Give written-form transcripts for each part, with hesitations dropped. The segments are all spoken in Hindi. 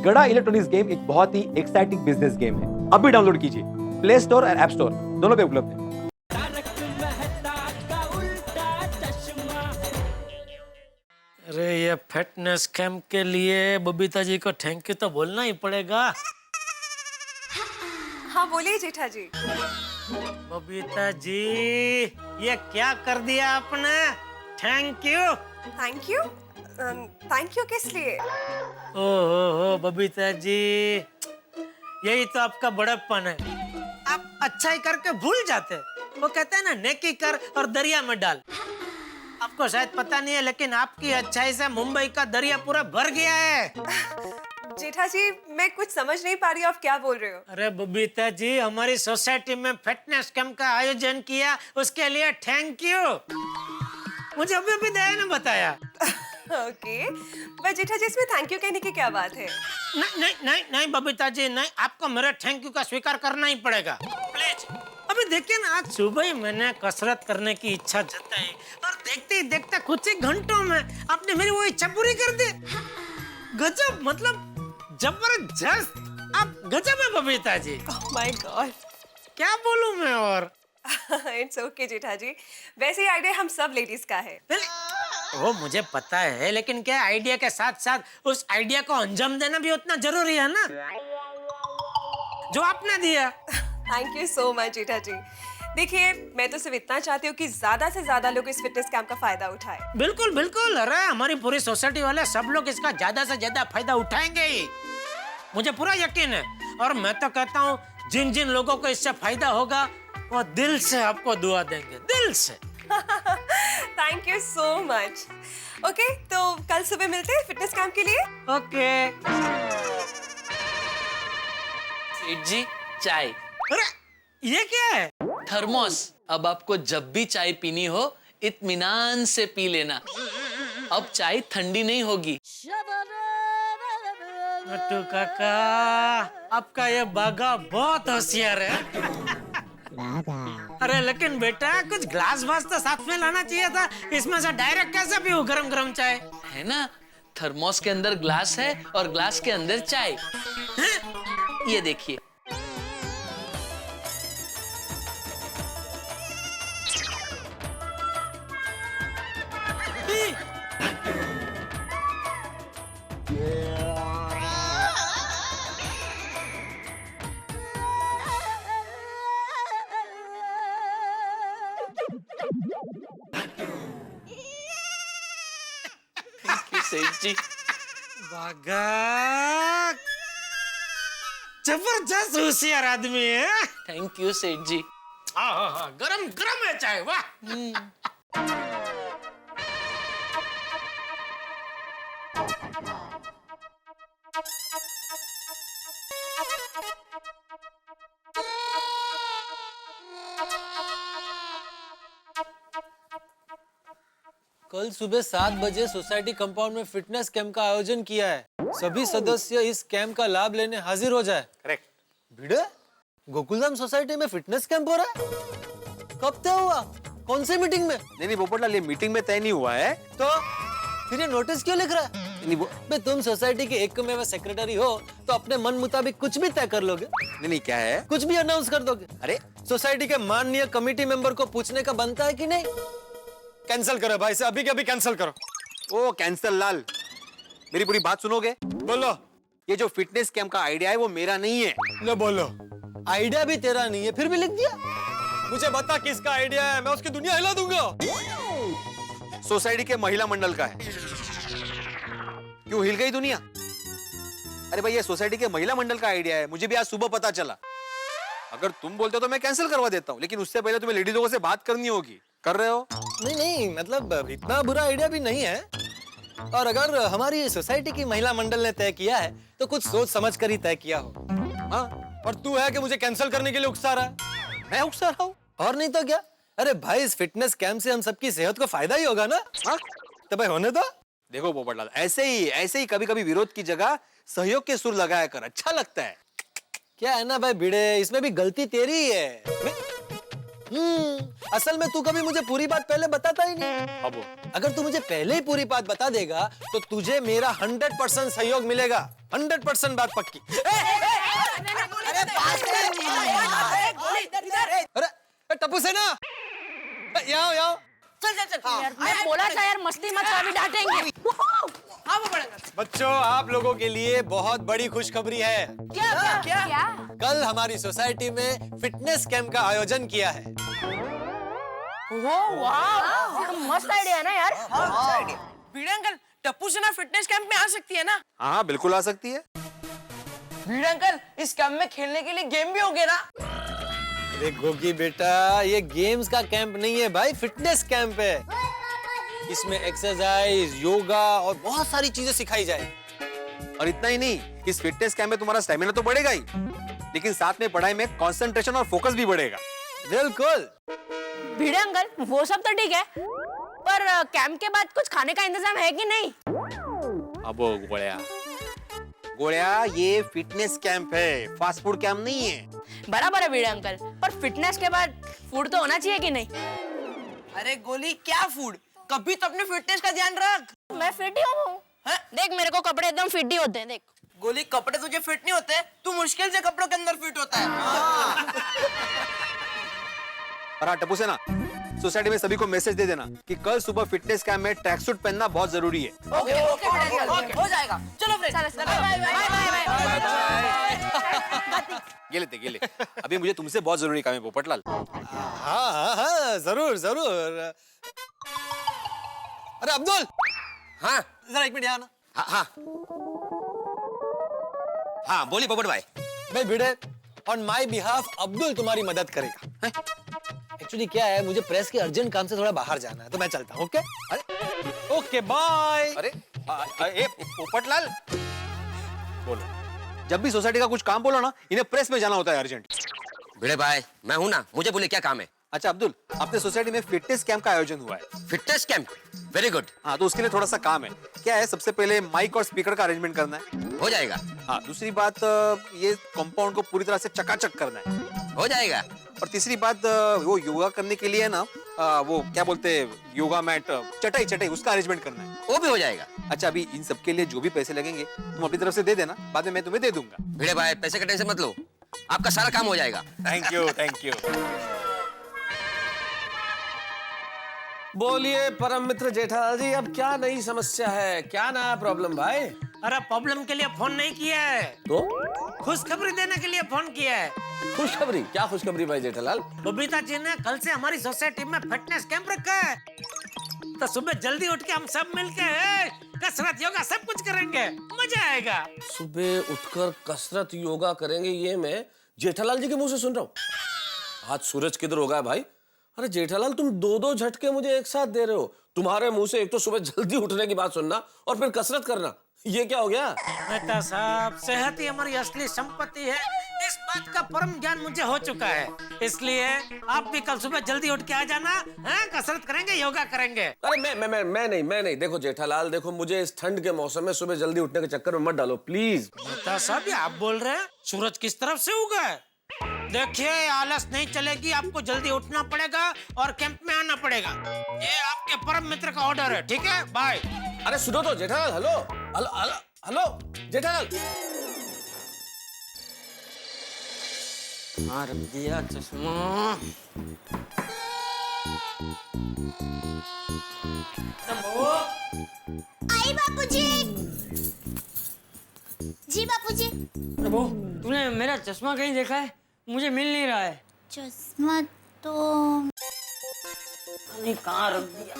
गड़ा इलेक्ट्रॉनिक्स गेम एक बहुत ही एक्साइटिंग बिजनेस गेम है। अभी डाउनलोड कीजिए, प्ले स्टोर और ऐप स्टोर दोनों पे उपलब्ध है। अरे ये फिटनेस कैंप के लिए बबीता जी को थैंक यू तो बोलना ही पड़ेगा। हाँ बोलिए जेठा जी। बबीता जी ये क्या कर दिया आपने? Thank you. Thank you? Thank you किस लिए? ओहो बबीता जी, यही तो आपका बड़प्पन है। आप अच्छाई करके भूल जाते। वो कहते हैं ना, नेकी कर और दरिया में डाल। आपको शायद पता नहीं है, लेकिन आपकी अच्छाई से मुंबई का दरिया पूरा भर गया है। जेठा जी मैं कुछ समझ नहीं पा रही हूँ, आप क्या बोल रहे हो? अरे बबीता जी, हमारी सोसाइटी में फिटनेस कैंप का आयोजन किया, उसके लिए थैंक यू। मुझे अभी अभी दया ने बताया। ओके, पर जेठा जी इसमें थैंक यू कहने की क्या बात है? नहीं नहीं नहीं नहीं बबीता जी, नहीं, आपको मेरे थैंक यू का स्वीकार करना ही पड़ेगा, प्लीज। अभी देखिए ना, आज सुबह ही मैंने कसरत करने की इच्छा जताई और देखते ही देखते कुछ ही घंटों में आपने मेरी वो इच्छा पूरी कर दी। गजब, मतलब जबरदस्त, आप गजब है Babita ji. Oh my God, क्या बोलूं मैं और? इट्स ओके जेठा जी, वैसे ही आइडिया हम सब लेडीज का है। वो मुझे पता है, लेकिन क्या आइडिया के साथ साथ उस आइडिया को अंजाम देना भी उतना जरूरी है ना, जो आपने दिया। थैंक यू सो मच जेठा जी। देखिए मैं तो सिर्फ इतना चाहती हूँ कि ज्यादा से ज्यादा लोग इस फिटनेस कैंप का फायदा उठाएं। बिल्कुल बिल्कुल, अरे हमारी पूरी सोसाइटी वाले सब लोग इसका ज्यादा से ज्यादा फायदा उठाएंगे ही, मुझे पूरा यकीन है। और मैं तो कहता हूँ, जिन जिन लोगों को इससे फायदा होगा वो दिल से आपको दुआ देंगे, दिल से। Thank you so much. Okay, तो कल सुबह मिलते हैं फिटनेस कैंप के लिए। ओके। सेठ जी, चाय। अरे ये क्या है? थर्मोस। अब आपको जब भी चाय पीनी हो इत्मीनान से पी लेना। अब चाय ठंडी नहीं होगी। नट्टू काका, आपका ये बागा बहुत होशियार है। अरे लेकिन बेटा, कुछ ग्लास वास तो साथ में लाना चाहिए था, इसमें से डायरेक्ट कैसे पीऊं गरम गरम चाय? है ना, थर्मोस के अंदर ग्लास है और ग्लास के अंदर चाय। ये देखिए। सेठ जी, बागा जबरदस्त होशियार आदमी है। थैंक यू सेठ जी। हाँ, गरम गरम है चाय, वाह। कल सुबह 7 बजे सोसाइटी कंपाउंड में फिटनेस कैंप का आयोजन किया है। सभी सदस्य इस कैंप का लाभ लेने हाजिर हो जाए। करेक्ट। भिड़े, गोकुलधाम सोसाइटी में फिटनेस कैंप हो रहा है? कब तय हुआ? कौन सी मीटिंग में? नहीं पोपटलाल, ये मीटिंग में तय नहीं हुआ है। तो फिर ये नोटिस क्यों लिख रहा है? बे, तुम सोसाइटी के एकमेव सेक्रेटरी हो तो अपने मन मुताबिक कुछ भी तय कर लोगे। नहीं क्या है? कुछ भी अनाउंस कर दोगे। अरे सोसाइटी के माननीय कमेटी मेंबर को पूछने का बनता है कि नहीं? कैंसिल करो भाई, से अभी के अभी कैंसिल करो। ओ कैंसल लाल, मेरी पूरी बात सुनोगे? बोलो। ये जो फिटनेस कैंप का आइडिया है वो मेरा नहीं है। ले बोलो। आइडिया भी तेरा नहीं है, फिर भी लिख दिया। मुझे बता किसका आइडिया है, मैं उसकी दुनिया हिला दूंगा। सोसाइटी के महिला मंडल का है। क्यों हिल गई दुनिया? अरे भाई, ये सोसाइटी के महिला मंडल का आइडिया है, मुझे भी आज सुबह पता चला। अगर तुम बोलते हो तो मैं कैंसिल करवा देता हूँ, लेकिन उससे पहले तुम्हें लेडी लोगों से बात करनी होगी। कर रहे हो? नहीं, मतलब इतना बुरा आइडिया भी नहीं है। और अगर हमारी सोसाइटी की महिला मंडल ने तय किया है तो कुछ सोच समझ कर ही तय किया हो। हाँ, और तू है कि मुझे कैंसिल करने के लिए उकसा रहा है? मैं उकसा रहा हूँ? और नहीं तो क्या। अरे भाई, इस फिटनेस कैंप से हम सबकी सेहत को फायदा ही होगा ना। हाँ? तो भाई होने दो। देखो पोपटलाल, ऐसे ही कभी कभी विरोध की जगह सहयोग के सुर लगाया कर, अच्छा लगता है। क्या है ना भाई भिड़े, इसमें भी गलती तेरी ही है। असल में तू कभी मुझे पूरी बात पहले बताता ही नहीं। अब अगर तू मुझे पहले ही पूरी बात बता देगा तो तुझे मेरा 100% सहयोग मिलेगा। 100% बात पक्की। अरे टप्पू सेना, यहाँ यहाँ। मैं बोला था यार मस्ती मत कर, अभी डांटेंगे। बच्चों, आप लोगों के लिए बहुत बड़ी खुशखबरी है। क्या? कल हमारी सोसाइटी में फिटनेस कैंप का आयोजन किया है। वाह, मस्त आइडिया है ना यार। भिड़े अंकल, टप्पू सेना फिटनेस कैंप में आ सकती है ना? हाँ बिल्कुल आ सकती है। भिड़े अंकल, इस कैंप में खेलने के लिए गेम भी होंगे ना? अरे गोगी बेटा, ये गेम्स का कैंप नहीं है भाई, फिटनेस कैंप है। इसमें एक्सरसाइज, योगा और बहुत सारी चीजें सिखाई जाए। और इतना ही नहीं, इस फिटनेस कैंप में तुम्हारा स्टेमिना तो बढ़ेगा ही, लेकिन साथ में पढ़ाई में कंसंट्रेशन और फोकस भी बढ़ेगा। बिल्कुल। भिड़े अंकल, वो सब तो ठीक है, पर कैंप के बाद कुछ खाने का इंतजाम है कि नहीं? अब गोळ्या गोळ्या, ये फिटनेस कैंप है, फास्ट फूड कैंप नहीं है। बराबर है भिड़े अंकल, पर फिटनेस के बाद फूड तो होना चाहिए कि नहीं? अरे गोली, क्या फूड? कभी तो अपने फिटनेस का ध्यान रख। मैं फिट ही हूँ। देख, मेरे को कपड़े एकदम फिट ही होते हैं, देख। गोली, कपड़े तुझे फिट नहीं होते, तू मुश्किल से कपड़ों के अंदर फिट होता है। और हाँ टप्पू सेना, सोसाइटी में सभी को मैसेज दे देना कि कल सुबह फिटनेस कैंप में ट्रैक सूट पहनना बहुत जरूरी है। ओके, हो जाएगा। चलो फ्रेंड्स, गेले अभी मुझे तुमसे बहुत जरूरी काम है पोपटलाल। हाँ हाँ हाँ, जरूर जरूर। अरे अब्दुल, हाँ जरा एक मिनट यहाँ ना। हाँ हाँ हाँ, बोलिए पोपट भाई। भाई भिड़े, ऑन माई बिहाफ अब्दुल तुम्हारी मदद करेगा। एक्चुअली क्या है, मुझे प्रेस के अर्जेंट काम से थोड़ा बाहर जाना है, तो मैं चलता हूँ। ओके? अरे ओके, बाय। अरे पोपटलाल, बोलो। जब भी सोसाइटी का कुछ काम बोलो ना, इन्हें प्रेस में जाना होता है अर्जेंट। भिड़े भाई, मैं हूं ना, मुझे बोले क्या काम है? अच्छा अब्दुल, अपने सोसाइटी में फिटनेस कैंप का आयोजन हुआ है। Fitness camp, very good. हाँ, तो उसके लिए थोड़ा सा काम है। क्या है, सबसे पहले माइक और स्पीकर का अरेंजमेंट करना है। हो जाएगा। हाँ, दूसरी बात, ये कंपाउंड को पूरी तरह से चकाचक करना है। हो जाएगा। और तीसरी बात, वो योगा करने के लिए ना, वो क्या बोलते हैं, योगा मैट, चटाई, उसका अरेंजमेंट करना है। वो भी हो जाएगा। अच्छा, अभी इन सब के लिए जो भी पैसे लगेंगे तुम अपनी तरफ से दे देना, बाद में मैं तुम्हें दे दूंगा। भिड़े भाई, पैसे का टेंशन मत लो, आपका सारा काम हो जाएगा। Thank you, thank you. बोलिए परम मित्र जेठालाल जी, अब क्या नई समस्या है? क्या नया प्रॉब्लम भाई? अरे प्रॉब्लम के लिए फोन नहीं किया है, तो खुशखबरी देने के लिए फोन किया है। खुशखबरी? क्या खुशखबरी भाई जेठालाल? बबीता जी ने कल से हमारी सोसाइटी में फिटनेस कैंप रखा है, तो सुबह जल्दी उठ के हम सब मिलके कसरत, योगा सब कुछ करेंगे, मजा आएगा। सुबह उठकर कसरत योगा करेंगे, ये मैं जेठालाल जी के मुंह से सुन रहा हूँ। आज सूरज किधर होगा भाई? अरे जेठालाल, तुम दो झटके मुझे एक साथ दे रहे हो। तुम्हारे मुंह से एक तो सुबह जल्दी उठने की बात सुनना और फिर कसरत करना, ये क्या हो गया? मेहता साहब, सेहत ही हमारी असली संपत्ति है, इस बात का परम ज्ञान मुझे हो चुका है। इसलिए आप भी कल सुबह जल्दी उठ के आ जाना, कसरत करेंगे, योगा करेंगे। अरे मैं नहीं। देखो जेठालाल, देखो, मुझे इस ठंड के मौसम में सुबह जल्दी उठने के चक्कर में मत डालो प्लीज। मेहता साहब, ये आप बोल रहे हैं? सूरज किस तरफ से उगा है? देखिए, आलस नहीं चलेगी, आपको जल्दी उठना पड़ेगा और कैंप में आना पड़ेगा। ये आपके परम मित्र का ऑर्डर है, ठीक है? बाय। अरे सुनो तो जेठालाल, हेलो जेठालाल। मार दिया चश्मा। आई बापूजी। जी बापूजी। प्रभु, तूने मेरा चश्मा कहीं देखा है? मुझे मिल नहीं रहा है। चश्मा तो नहीं, कहाँ रख दिया?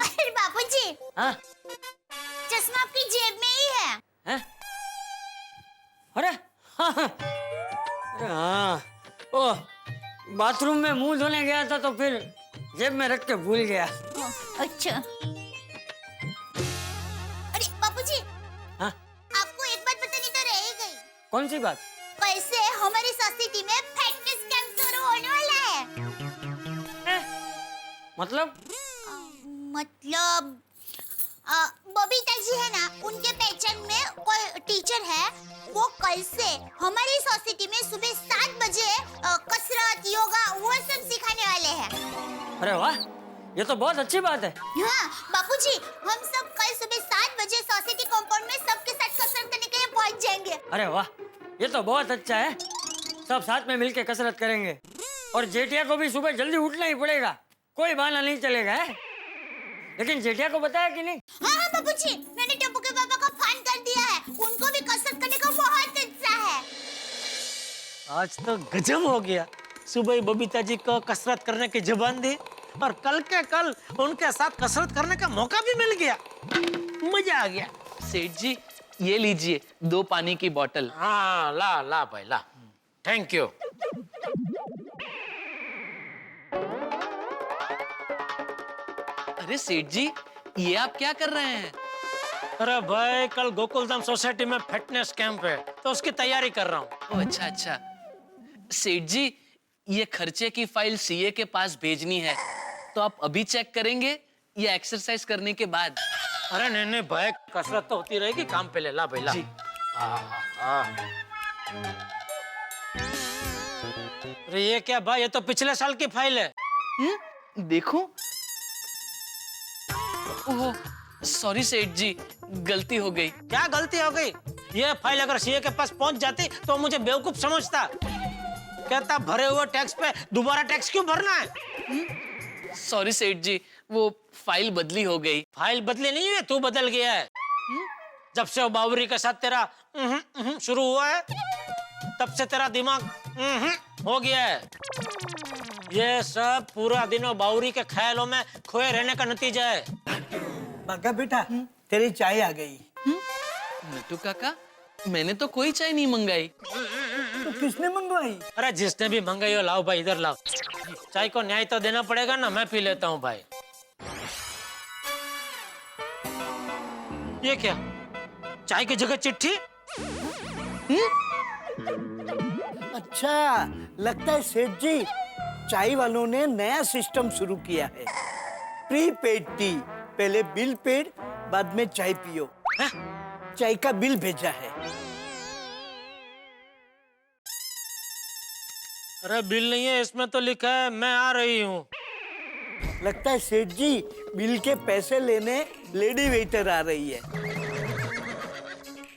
अरे बापूजी, हाँ? चश्मा आपकी जेब में ही है। हैं? अरे अरे हाँ, ओ बाथरूम में मुंह धोने गया था तो फिर जेब में रख के भूल गया। अच्छा। अरे बापूजी, हाँ? आपको एक बात बतानी तो रह ही गई। कौन सी बात? वैसे हमारी सोसाइटी में फिटनेस कैंप शुरू होने वाला है। मतलब? मतलब बबीता जी है ना, उनके पहचान में कोई टीचर है, वो कल से हमारी सोसाइटी में सुबह 7 बजे कसरत योगा वो सब सिखाने वाले हैं। अरे वाह, ये तो बहुत अच्छी बात है। हाँ बापूजी, हम सब कल सुबह 7 बजे सोसाइटी कंपाउंड में सबके साथ कसरत करने के लिए पहुंच जाएंगे। अरे वाह, ये तो बहुत अच्छा है। सब साथ में मिलके कसरत करेंगे और जेठिया को भी सुबह जल्दी उठना ही पड़ेगा, कोई बहाना नहीं चलेगा है? लेकिन जेठिया को बताया कि नहीं? हाँ बापूजी, मैंने टप्पू के पापा का फोन कर दिया है, उनको भी कसरत करने का बहुत उत्साह है। आज तो गजब हो गया, सुबह ही बबीता जी को कसरत करने की जुबान दी और कल के कल उनके साथ कसरत करने का मौका भी मिल गया। मजा आ गया। सेठ जी, ये लीजिए 2 पानी की बोतल। हाँ ला ला भाई ला, थैंक यू। अरे सेठ जी, ये आप क्या कर रहे हैं? अरे भाई, कल गोकुलधाम सोसाइटी में फिटनेस कैंप है, तो उसकी तैयारी कर रहा हूँ। ओह अच्छा अच्छा। सेठ जी, ये खर्चे की फाइल सीए के पास भेजनी है, तो आप अभी चेक करेंगे या एक्सरसाइज करने के बाद? अरे नहीं नहीं भाई, कसरत तो होती रहेगी, काम पे ले ला भाई ला। जी। अरे ये क्या भाई, ये तो पिछले साल की फाइल है। देखो। ओह सॉरी सेठ जी, गलती हो गई। क्या गलती हो गई? ये फाइल अगर सीए के पास पहुंच जाती तो मुझे बेवकूफ समझता, कहता भरे हुए टैक्स पे दोबारा टैक्स क्यों भरना है। सॉरी सेठ जी, वो फाइल बदली हो गई। फाइल बदली नहीं हुई, तू बदल गया है। जब से वो बावरी के साथ तेरा शुरू हुआ है, तब से तेरा दिमाग हो गया है। ये सब पूरा दिन वो बावरी के ख्यालों में खोए रहने का नतीजा है। बाका बेटा, तेरी चाय आ गई। नटू काका, मैंने तो कोई चाय नहीं मंगाई। तो किसने मंगवाई? अरे जिसने भी मंगाई हो, लाओ भाई इधर लाओ। चाय को न्याय तो देना पड़ेगा ना, मैं पी लेता हूँ भाई। ये क्या, चाय की जगह चिट्ठी? अच्छा, लगता है सेठ जी चाय वालों ने नया सिस्टम शुरू किया है। प्रीपेड टी, पहले बिल पेड, बाद में चाय पियो। चाय का बिल भेजा है। अरे बिल नहीं है, इसमें तो लिखा है मैं आ रही हूँ। लगता है सेठ जी बिल के पैसे लेने लेडी वेटर आ रही है।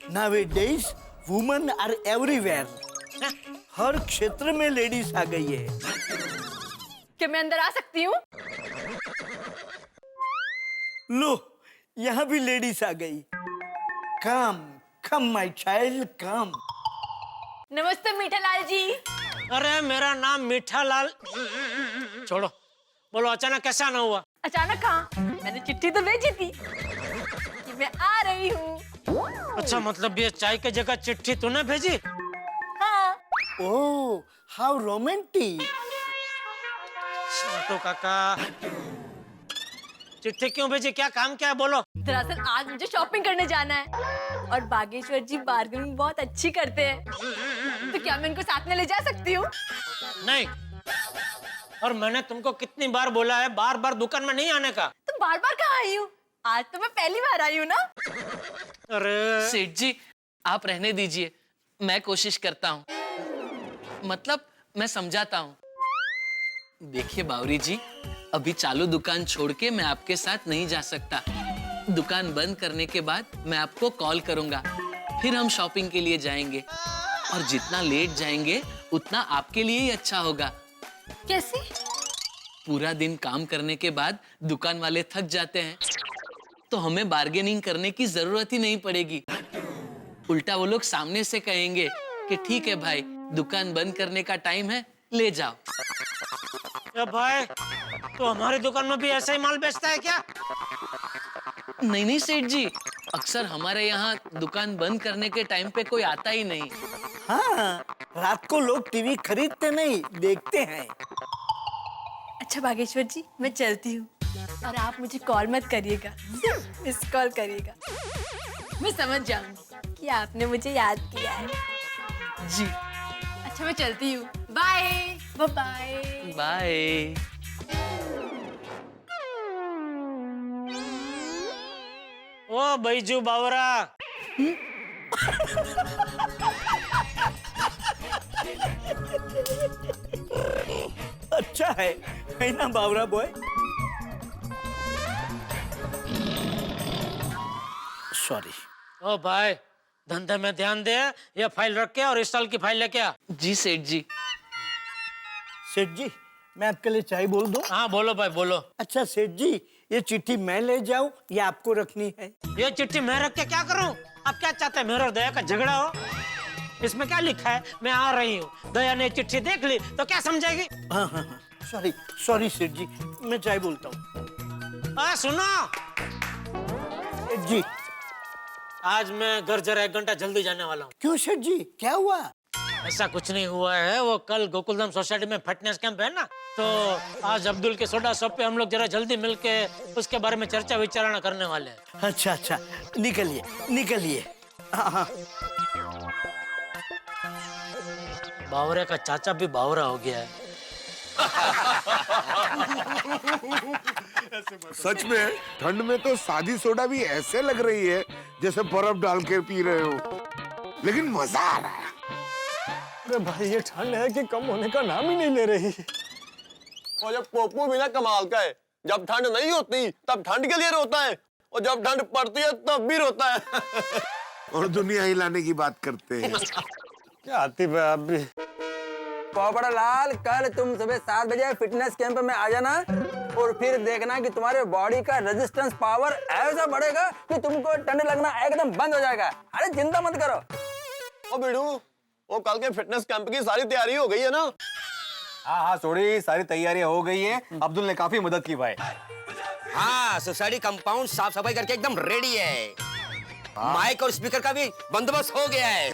Nowadays, women are everywhere. हर क्षेत्र में लेडीज आ गई है। क्या मैं अंदर आ सकती हूँ? लो, यहाँ भी लेडीज आ गई। कम कम माय चाइल्ड कम। नमस्ते मीठा लाल जी। अरे मेरा नाम मीठा लाल। छोड़ो, बोलो अचानक कैसा ना हुआ? अचानक कहाँ? मैंने चिट्ठी तो भेजी थी कि मैं आ रही हूँ। अच्छा, मतलब ये चाय की जगह चिट्ठी तूने भेजी? हाँ। ओह, हाउ रोमांटिक। तो काका, चिट्ठी क्यों भेजी? क्या काम क्या है, बोलो। दरअसल आज मुझे शॉपिंग करने जाना है और बागेश्वर जी बार्गेनिंग बहुत अच्छी करते हैं, तो क्या मैं इनको साथ में ले जा सकती हूँ? नहीं, और मैंने तुमको कितनी बार बोला है बार बार दुकान में नहीं आने का। तो बार बार कहाँ आई हूँ? आज तो मैं पहली बार आई हूँ ना। अरे सेठ जी, आप रहने दीजिए, मैं कोशिश करता हूँ। मतलब मैं समझाता हूँ। देखिए बावरी जी, अभी चालू दुकान छोड़ के मैं आपके साथ नहीं जा सकता। दुकान बंद करने के बाद मैं आपको कॉल करूंगा, फिर हम शॉपिंग के लिए जाएंगे और जितना लेट जाएंगे उतना आपके लिए ही अच्छा होगा। कैसे? पूरा दिन काम करने के बाद दुकान वाले थक जाते हैं, तो हमें बार्गेनिंग करने की जरूरत ही नहीं पड़ेगी। उल्टा वो लोग सामने से कहेंगे कि ठीक है भाई, दुकान बंद करने का टाइम है, ले जाओ। भाई, तो हमारी दुकान में भी ऐसा ही माल बेचता है क्या? नहीं नहीं सेठ जी, अक्सर हमारे यहाँ दुकान बंद करने के टाइम पे कोई आता ही नहीं। हाँ, रात को लोग टीवी खरीदते नहीं, देखते हैं। अच्छा बागेश्वर जी, मैं चलती हूँ और आप मुझे कॉल मत करिएगा, मिस कॉल करिएगा। मैं समझ जाऊंगी कि आपने मुझे याद किया है। जी। अच्छा मैं चलती हूँ, बाय बाय बाय। ओ बैजू बावरा। अच्छा है ना बावरा बॉय? सॉरी। ओ भाई, धंधे में ध्यान दे। ये फाइल रख के और इस साल की फाइल लेके आ। जी सेठ जी। सेठ जी, मैं आपके लिए चाय बोल दूं? हाँ बोलो भाई बोलो। अच्छा सेठ जी, ये चिट्ठी मैं ले जाऊं या आपको रखनी है? ये चिट्ठी मैं रख के क्या करूं? आप क्या चाहते हैं, मेरा और दया का झगड़ा हो? इसमें क्या लिखा है? मैं आ रही हूँ। दया ने चिट्ठी देख ली तो क्या समझेगी? हाँ हाँ हाँ, सॉरी सॉरी सेठ जी, मैं चाय बोलता हूँ। सुनो सेठ जी, आज मैं घर जरा 1 घंटा जल्दी जाने वाला हूँ। क्यों सेठ जी, क्या हुआ? ऐसा कुछ नहीं हुआ है। वो कल गोकुलधाम सोसाइटी में फिटनेस कैंप है ना, तो आज अब्दुल के सोडा शॉप पे हम लोग जरा जल्दी मिलके उसके बारे में चर्चा विचारणा करने वाले हैं। अच्छा अच्छा, निकलिए निकलिए। हाँ हाँ। बावरे का चाचा भी बावरा हो गया है। सच में ठंड में तो सादी सोडा भी ऐसे लग रही है जैसे बर्फ डाल के पी रहे हो, लेकिन मजा आ रहा है। अरे भाई, ये ठंड है कि कम होने का नाम ही नहीं ले रही। और जब पोपू भी ना कमाल का है, जब ठंड नहीं होती तब ठंड के लिए रोता है, और जब ठंड पड़ती है तब भी रोता है। और दुनिया हिलाने की बात करते हैं। क्या आतिफ है आप भी। पोपड़ा लाल, कल तुम सुबह 7 बजे फिटनेस कैंप में आ जाना और फिर देखना कि तुम्हारे बॉडी का रेजिस्टेंस पावर ऐसा बढ़ेगा कि तुमको ठंड लगना एकदम बंद हो जाएगा। अरे चिंता मत करो। ओ बिडू, वो कल के फिटनेस कैंप की सारी तैयारी हो गई है ना? हाँ हाँ सोडी, सारी तैयारियां हो गई है। अब्दुल ने काफी मदद की भाई। हाँ, सोसाइटी कंपाउंड साफ सफाई करके एकदम रेडी है। माइक और स्पीकर का भी बंदोबस्त हो गया है।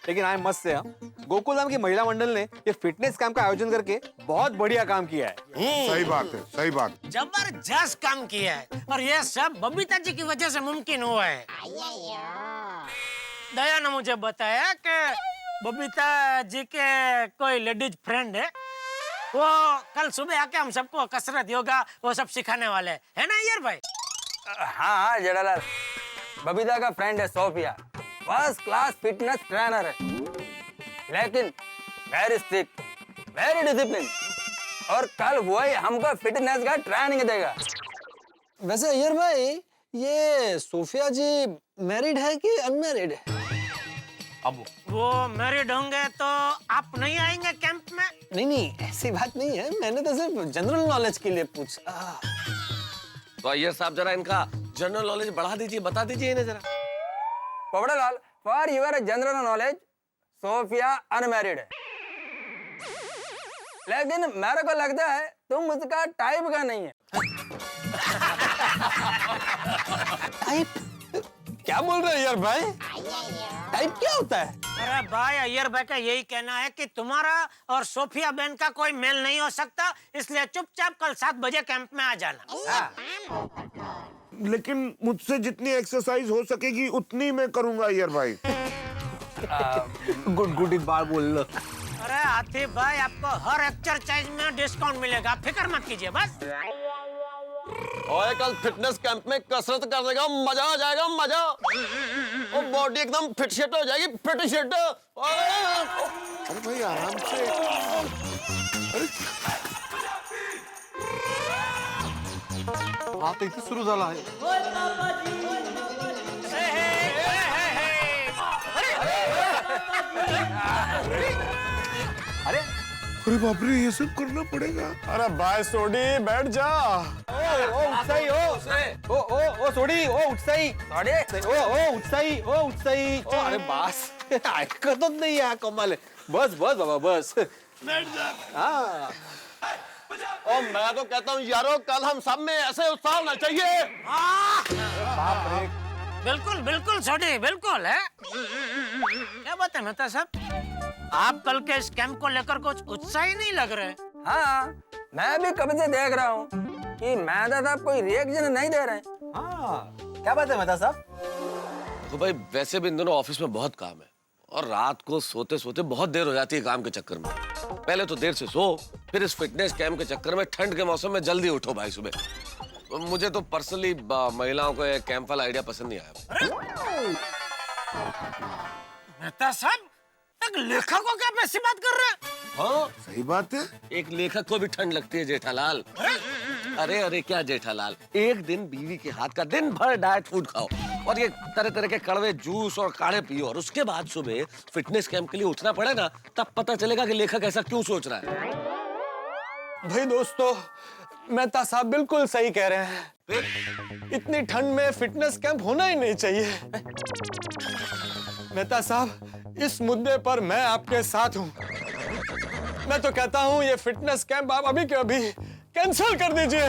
लेकिन आई मस्त से गोकुलधाम की महिला मंडल ने ये फिटनेस कैंप का आयोजन करके बहुत बढ़िया काम किया है। सही बात है, सही बात। जबरदस्त काम किया है, और ये सब बबीता जी की वजह से मुमकिन हुआ है। दया ने मुझे बताया कि बबीता जी के कोई लेडीज फ्रेंड है, वो कल सुबह आके हम सबको कसरत योगा वो सब सिखाने वाले है ना यार भाई? हाँ हाँ जेठालाल, बबीता का फ्रेंड है Sophia, first class fitness trainer है, लेकिन वेरी स्ट्रिक्ट, वेरी डिसिप्लिन, और कल वही हमको फिटनेस का ट्रेनिंग देगा। वैसे अय्यर भाई, ये सोफिया जी मैरिड है कि अनमैरिड है? अब वो मैरिड होंगे तो आप नहीं आएंगे कैंप में? नहीं नहीं, ऐसी बात नहीं है, मैंने तो सिर्फ जनरल नॉलेज के लिए पूछा। तो अय्यर साहब जरा इनका जनरल नॉलेज बढ़ा दीजिए, बता दीजिए इन्हें जरा। Popatlal, for your general knowledge, Sophia unmarried है, लेकिन मेरे को लगता है तुम उसका टाइप का नहीं है। टाइप? क्या बोल रहे हैं यार भाई? टाइप क्या होता है? अरे भाई, अय्यर भाई का यही कहना है कि तुम्हारा और सोफिया बहन का कोई मेल नहीं हो सकता, इसलिए चुपचाप कल 7 बजे कैंप में आ जाना। लेकिन मुझसे जितनी एक्सरसाइज हो सकेगी उतनी मैं करूंगा यार भाई। गुड गुड, इस बार बोल लो। अरे आतिफ भाई, आपको हर एक्सरसाइज में डिस्काउंट मिलेगा, फिक्र मत कीजिए बस। और कल फिटनेस कैंप में कसरत करने का मजा आ जाएगा, मजा। और बॉडी एकदम फिट शेट हो जाएगी, फिट शेट। अरे भाई आराम से। हाँ तो इथे सुरू झाला आहे। अरे बाप रे, ये सब करना पड़ेगा। अरे भाई सोडी, बैठ जा। ओ उत्साही, ओ सोडी, ओ उत्साही, ओ उत्साही, ओ उत्साही। अरे बस, ऐकतच नाही या कमाल आहे। बस बस बाबा बस। बैठ जा। हाँ। और मैं तो कहता हूँ यारो, कल हम सब में ऐसे उत्साह होना चाहिए। बिल्कुल बिल्कुल सोडी, बिल्कुल है। क्या बात है मेहता साहब, आप कल के इस कैंप को लेकर कुछ उत्साही नहीं लग रहे? हाँ, मैं भी कब से देख रहा हूँ कि मेहता साहब कोई रिएक्शन नहीं दे रहे। हाँ, क्या बात है मेहता साहब? तो भाई वैसे भी इन दोनों ऑफिस में बहुत काम है, और रात को सोते सोते बहुत देर हो जाती है काम के चक्कर में। पहले तो देर से सो, फिर इस फिटनेस कैंप के चक्कर में ठंड के मौसम में जल्दी उठो भाई सुबह। मुझे तो पर्सनली महिलाओं को कैंप वाला आइडिया पसंद नहीं आया। मेहता साहब, एक लेखक को क्या पैसी बात कर रहे हैं? हाँ सही बात है। एक लेखक को भी ठंड लगती है जेठालाल। अरे अरे क्या जेठालाल, एक दिन बीवी के हाथ का दिन भर डाइट फूड खाओ और ये तरह तरह के कड़वे जूस और काढ़े पियो और उसके बाद सुबह फिटनेस कैंप के लिए उठना पड़ेगा, तब पता चलेगा कि लेखक ऐसा क्यों सोच रहा है। भाई दोस्तों, मेहता साहब बिल्कुल सही कह रहे हैं। इतनी ठंड में फिटनेस कैंप होना ही नहीं चाहिए। मेहता साहब, इस मुद्दे पर मैं आपके साथ हूँ। मैं तो कहता हूँ ये फिटनेस कैंप आप अभी के अभी कैंसिल कर दीजिए।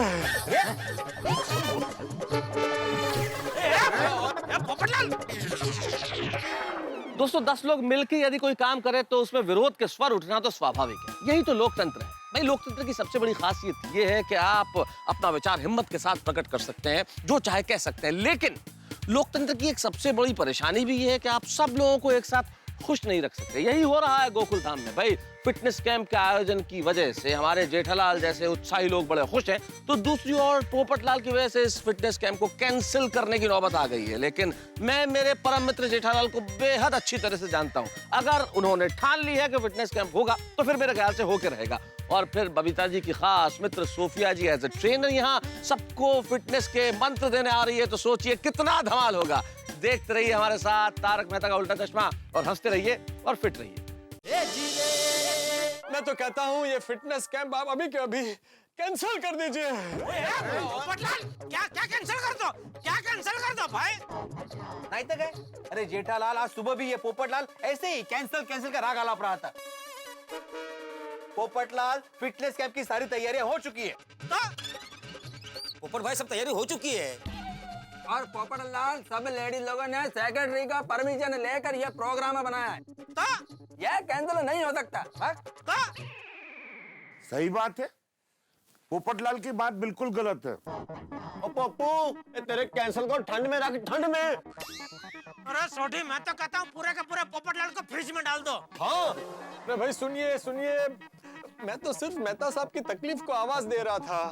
दोस्तों 10 लोग मिलकर यदि कोई काम करे तो उसमें विरोध के स्वर उठना तो स्वाभाविक है। यही तो लोकतंत्र है भाई। लोकतंत्र की सबसे बड़ी खासियत ये है कि आप अपना विचार हिम्मत के साथ प्रकट कर सकते हैं, जो चाहे कह सकते हैं। लेकिन लोकतंत्र की एक सबसे बड़ी परेशानी भी ये है कि आप सब लोगों को एक साथ खुश नहीं रख सकते। यही हो रहा है गोकुल धाम में भाई। फिटनेस कैंप के आयोजन की वजह से हमारे जेठालाल जैसे उत्साही लोग बड़े खुश हैं, तो दूसरी ओर पोपटलाल की वजह से इस फिटनेस कैंप को कैंसिल करने की नौबत आ गई है। लेकिन मैं मेरे परम मित्र जेठालाल को बेहद अच्छी तरह से जानता हूं। अगर उन्होंने ठान ली है कि फिटनेस कैंप होगा तो फिर मेरे ख्याल से होकर रहेगा। और फिर बबीता जी की खास मित्र Sophia ji as a trainer यहाँ सबको फिटनेस के मंत्र देने आ रही है, तो सोचिए कितना धमाल होगा। देखते रहिए हमारे साथ तारक मेहता का उल्टा चश्मा और हंसते रहिए और फिट रहिए। मैं तो कहता हूँ ये फिटनेस कैंप आप अभी के अभी कैंसिल कर दीजिए। क्या कैंसिल कर दो? क्या कैंसिल कर दो भाई? नहीं तो गए। अरे जेठालाल, आज सुबह भी ये पोपटलाल ऐसे ही कैंसिल का राग आलाप रहा था। पोपटलाल, फिटनेस कैंप की सारी तैयारियां हो चुकी है। पोपट भाई सब तैयारी हो चुकी है। और पोपटलाल, सब लेडीज लोगों ने सेक्रेटरी का परमिशन लेकर यह प्रोग्राम बनाया है। तो यह कैंसिल नहीं हो सकता। सही बात है। पोपटलाल की बात बिल्कुल गलत है। ओ पप्पू, तेरे कैंसिल को ठंड में रख, ठंड में। अरे सोढ़ी, मैं तो कहता हूँ पूरे के पूरे पोपटलाल को फ्रिज में डाल दो। हाँ, अरे भाई सुनिए, मैं तो सिर्फ मेहता साहब की तकलीफ को आवाज दे रहा था।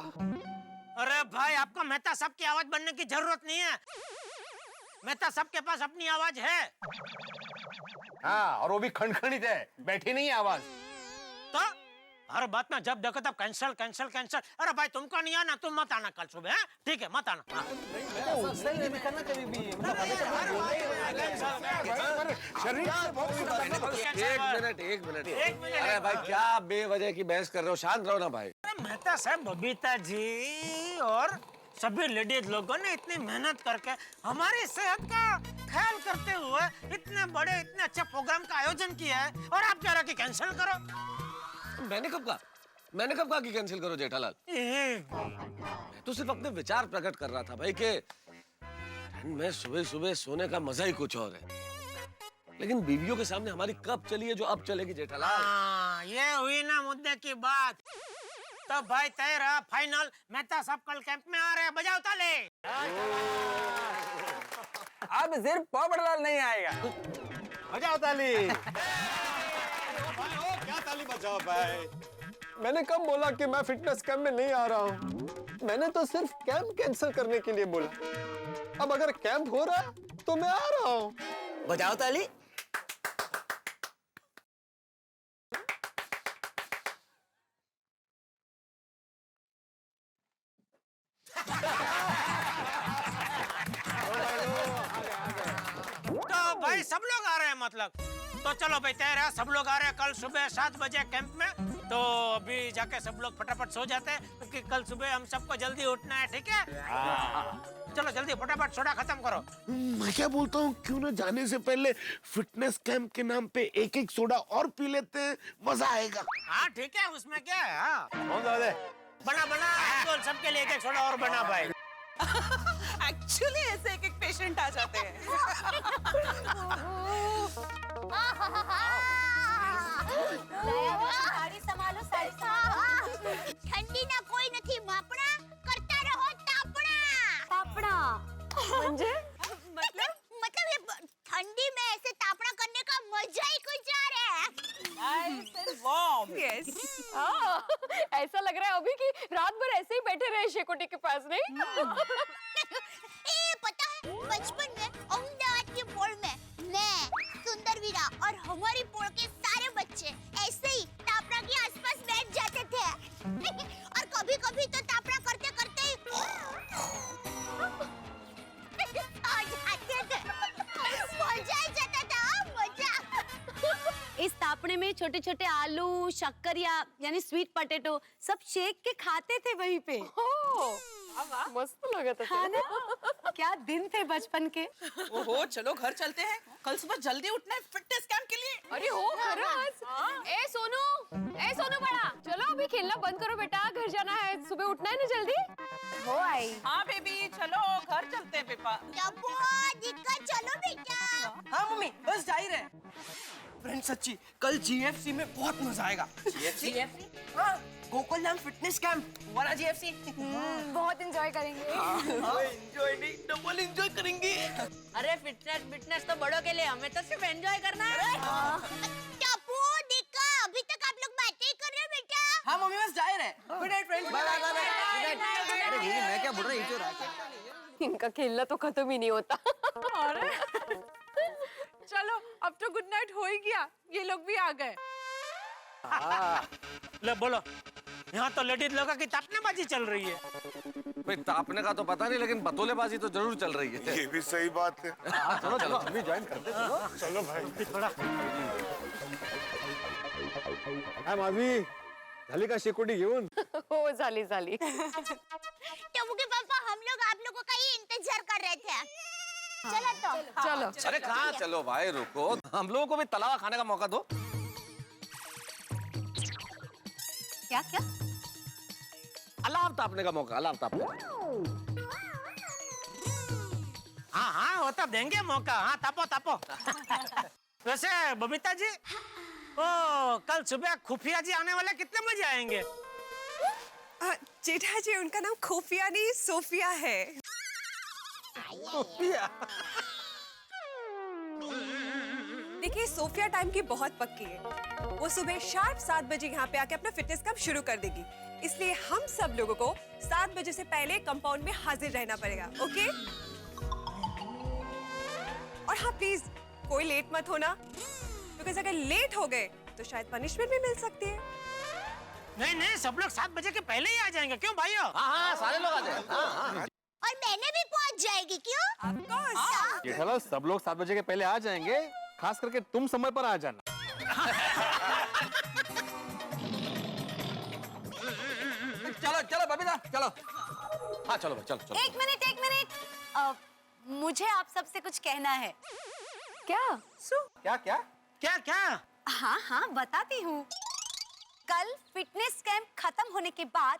अरे भाई, आपको मेहता साहब की आवाज बनने की जरूरत नहीं है। मेहता साहब के पास अपनी आवाज है। हाँ, और वो भी खनखनित है, बैठी नहीं है आवाज। तो हर बात में जब देखो तब कैंसिल। अरे भाई, तुमको नहीं आना, तुम मत आना कल सुबह। ठीक है, मत आना। एक मिनट। अरे भाई, क्या बेवजह की बहस कर रहे हो? शांत रहो ना भाई। अरे मेहता साहब, बबीता जी और सभी लेडीज लोगों ने इतनी मेहनत करके हमारी सेहत का ख्याल करते हुए इतने अच्छे प्रोग्राम का आयोजन किया है, और आप कह रहे कि कैंसिल करो। मैंने कब कहा कि कैंसिल करो जेठालाल? मैं तो सिर्फ अपने विचार प्रकट कर रहा था भाई कि ठंड में सुबह सोने का मजा ही कुछ और है। लेकिन बीवियों के सामने हमारी कब चली है जो अब चलेगी जेठालाल। हाँ, ये हुई ना मुद्दे की बात। तो भाई तय रहा फाइनल, मेहता साहब कल कैंप में आ रहे हैं, बजाओ ताली। अब सिर्फ पोपटलाल नहीं आएगा। बजाओ ताली। क्या ताली बजाओ भाई? मैंने कब बोला कि मैं फिटनेस कैंप में नहीं आ रहा हूँ? मैंने तो सिर्फ कैंप कैंसिल करने के लिए बोला। अब अगर कैंप हो रहा है तो मैं आ रहा हूँ। बजाओ ताली। तो भाई सब लोग आ रहे हैं मतलब? तो चलो भाई, तय रहा, सब लोग आ रहे हैं कल सुबह 7 बजे कैंप में। तो अभी जाके सब लोग फटाफट सो जाते हैं, क्योंकि कल सुबह हम सबको जल्दी उठना है। ठीक है? चलो जल्दी फटाफट सोडा खत्म करो। मैं क्या बोलता हूँ, क्यों ना जाने से पहले फिटनेस कैंप के नाम पे एक सोडा और पी लेते हैं, मजा आएगा। हाँ ठीक है, उसमें क्या है। हाँ। कौन सा है? बना तो सबके लिए एक सोडा और बना भाई। एक्चुअली ऐसे एक पेशेंट आ जाते हैं। साड़ी संभालो, साड़ी संभालो। ठंडी ना कोई नहीं मापना, करता रहो तापड़ा। म्हणजे? मतलब ये ठंडी में ऐसे तापड़ा करने का मजा ही कुछ और है। Yes. ऐसा लग रहा है अभी कि रात भर ऐसे ही बैठे रहे शेकोटी के पास नहीं? ए पता है बचपन में अहमदाबाद के पोल में मैं, सुंदरवीरा और हमारी पोल के सारे बच्चे ऐसे ही तापरा के आसपास बैठ जाते थे और कभी-कभी तो तापरा करते करते ही आ जाते थे। मजा ही जाता था, मजा। इस तापने में छोटे छोटे आलू, शक्करिया यानी स्वीट पोटैटो सब शेक के खाते थे वहीं पे। मस्त लगा था। हाँ ना? क्या दिन थे बचपन के। ओहो, चलो घर चलते हैं, कल सुबह जल्दी उठना है फिटनेस कैंप के लिए। अरे हो खरस। ए सोनू बड़ा, चलो अभी खेलना बंद करो बेटा, घर जाना है, सुबह उठना है ना जल्दी। हो आई। हाँ बेबी, चलो घर चलते हैं पेपा। दिक्कत चलो बेटा। हाँ मम्मी, बस जा ही रहे। फ्रेंड सच्ची, कल जीएफसी में बहुत मजा आएगा। जीएफसी? हाँ, गोकुल नाम फिटनेस कैंप, वाला जीएफसी। बहुत एंजॉय करेंगे। एंजॉय नहीं, डबल एंजॉय करेंगे। अरे फिटनेस तो बड़ों के लिए, हमें तो सिर्फ एंजॉय करना है। टप्पू दिक्का, अभी तक आप लोग बातें ही कर रहे हो बेटा। हाँ मम्मी, बस जा ही रहे। Good night friends. Bye bye bye. अरे दीदी मैं क्या बोल रहा हूँ, ये क्यों इनका खेलना तो खत्म ही नहीं होता। चलो अब तो गुड नाइट हो ही गया, ये लोग भी आ गए। ले बोलो, यहाँ तो लेडीज लोगों की तापनेबाजी चल रही है। भाई तापने का तो पता नहीं, लेकिन बतौलेबाजी तो जरूर चल रही है। ये भी सही बात है। चलो चलो हम भी ज्वाइन करते हैं। चलो भाई। थोड़ा माझी झाली का शेकोटी घेऊन? हो झाली। टप्पू के पापा, हम लोग आप लोगों का ही इंतजार कर रहे थे। चलो तो। चलो। अरे कहाँ चलो भाई, रुको, हम लोगों को भी तलावा खाने का मौका दो। क्या? अलाव तापने का मौका, अलाव तापने का। हाँ वो तो देंगे मौका। हाँ तापो। वैसे बबीता जी, ओ कल सुबह खुफिया जी आने वाले, कितने बजे आएंगे? जेठा जी, उनका नाम खुफिया नहीं सोफिया है। देखिए, सोफिया टाइम की बहुत पक्की है। वो सुबह शार्प 7 बजे यहाँ पे आके अपना फिटनेस कैंप शुरू कर देगी, इसलिए हम सब लोगों को 7 बजे से पहले कंपाउंड में हाजिर रहना पड़ेगा। ओके? और हाँ प्लीज कोई लेट मत होना, क्योंकि अगर लेट हो गए तो शायद पनिशमेंट भी मिल सकती है। नहीं, सब लोग 7 बजे के पहले ही आ जाएंगे। क्यों भाइयों? हाँ सारे लोग आ जाए। और मैंने भी पहुंच जाएगी। क्यों? Of course। जेठालाल, सब लोग 7 बजे के पहले आ जाएंगे, खास करके तुम समय पर आ जाना। चलो बबीता, चलो। हाँ चलो भाई, चलो। एक मिनट। मुझे आप सबसे कुछ कहना है। क्या? क्या? हाँ बताती हूँ। कल फिटनेस कैंप खत्म होने के बाद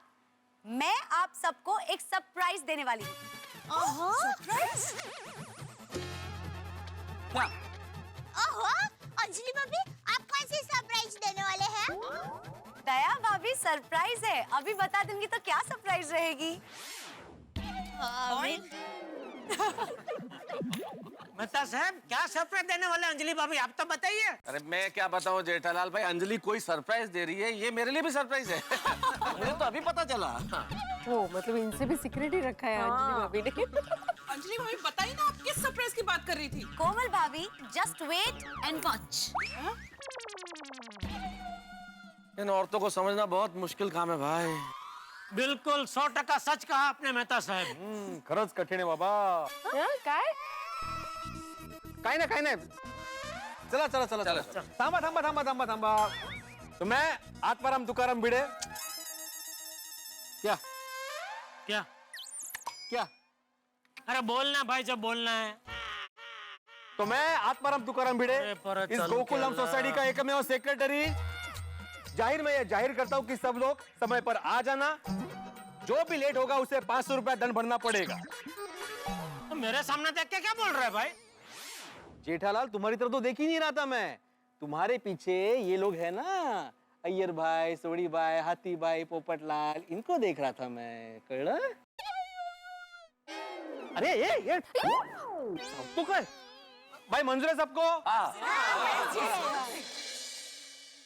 मैं आप सबको एक सरप्राइज देने वाली हूँ। सरप्राइज? ओहो, अंजलि भाभी, आप कौन सी सरप्राइज देने वाले हैं? दया भाभी, सरप्राइज है, अभी बता दूंगी तो क्या सरप्राइज रहेगी। मेहता साहब, क्या सरप्राइज देने वाले अंजलि भाभी, आप तो बताइए। अरे मैं क्या बताऊं जेठालाल भाई, अंजलि कोई सरप्राइज दे रही है, ये मेरे लिए भी सरप्राइज है। मुझे तो अभी पता चला। वो मतलब इनसे भी सीक्रेट ही रखा है अंजलि भाभी ने। अंजलि भाभी बताइए ना, आप किस सरप्राइज की बात कर रही थी? कोमल भाभी, जस्ट वेट एंड वॉच। इन औरतों को समझना बहुत मुश्किल काम है भाई। बिल्कुल 100% सच कहा आपने मेहता साहब। खरंच कठीण आहे बाबा। काय? काय नाही। चला। थांबा। तो मैं आत्माराम तुकाराम भिडे। क्या? अरे बोलना भाई, जब बोलना है। तो मैं आत्माराम तुकाराम भिडे, इस गोकुलम सोसाइटी का एकमेव सेक्रेटरी जाहिर में ये जाहिर करता हूँ कि सब लोग समय पर आ जाना। जो भी लेट होगा उसे 500 रुपया दंड भरना पड़ेगा। तो मेरे सामने देख के क्या बोल रहे हैं भाई? जेठालाल, तुम्हारी तरफ तो देख ही नहीं रहा था मैं। तुम्हारे पीछे ये लोग हैं ना, अय्यर भाई, सोड़ी भाई, हाथी भाई, पोपटलाल, इनको देख रहा था मैं। कळलं? अरे ये सबको कर भाई, मंजूर है सबको?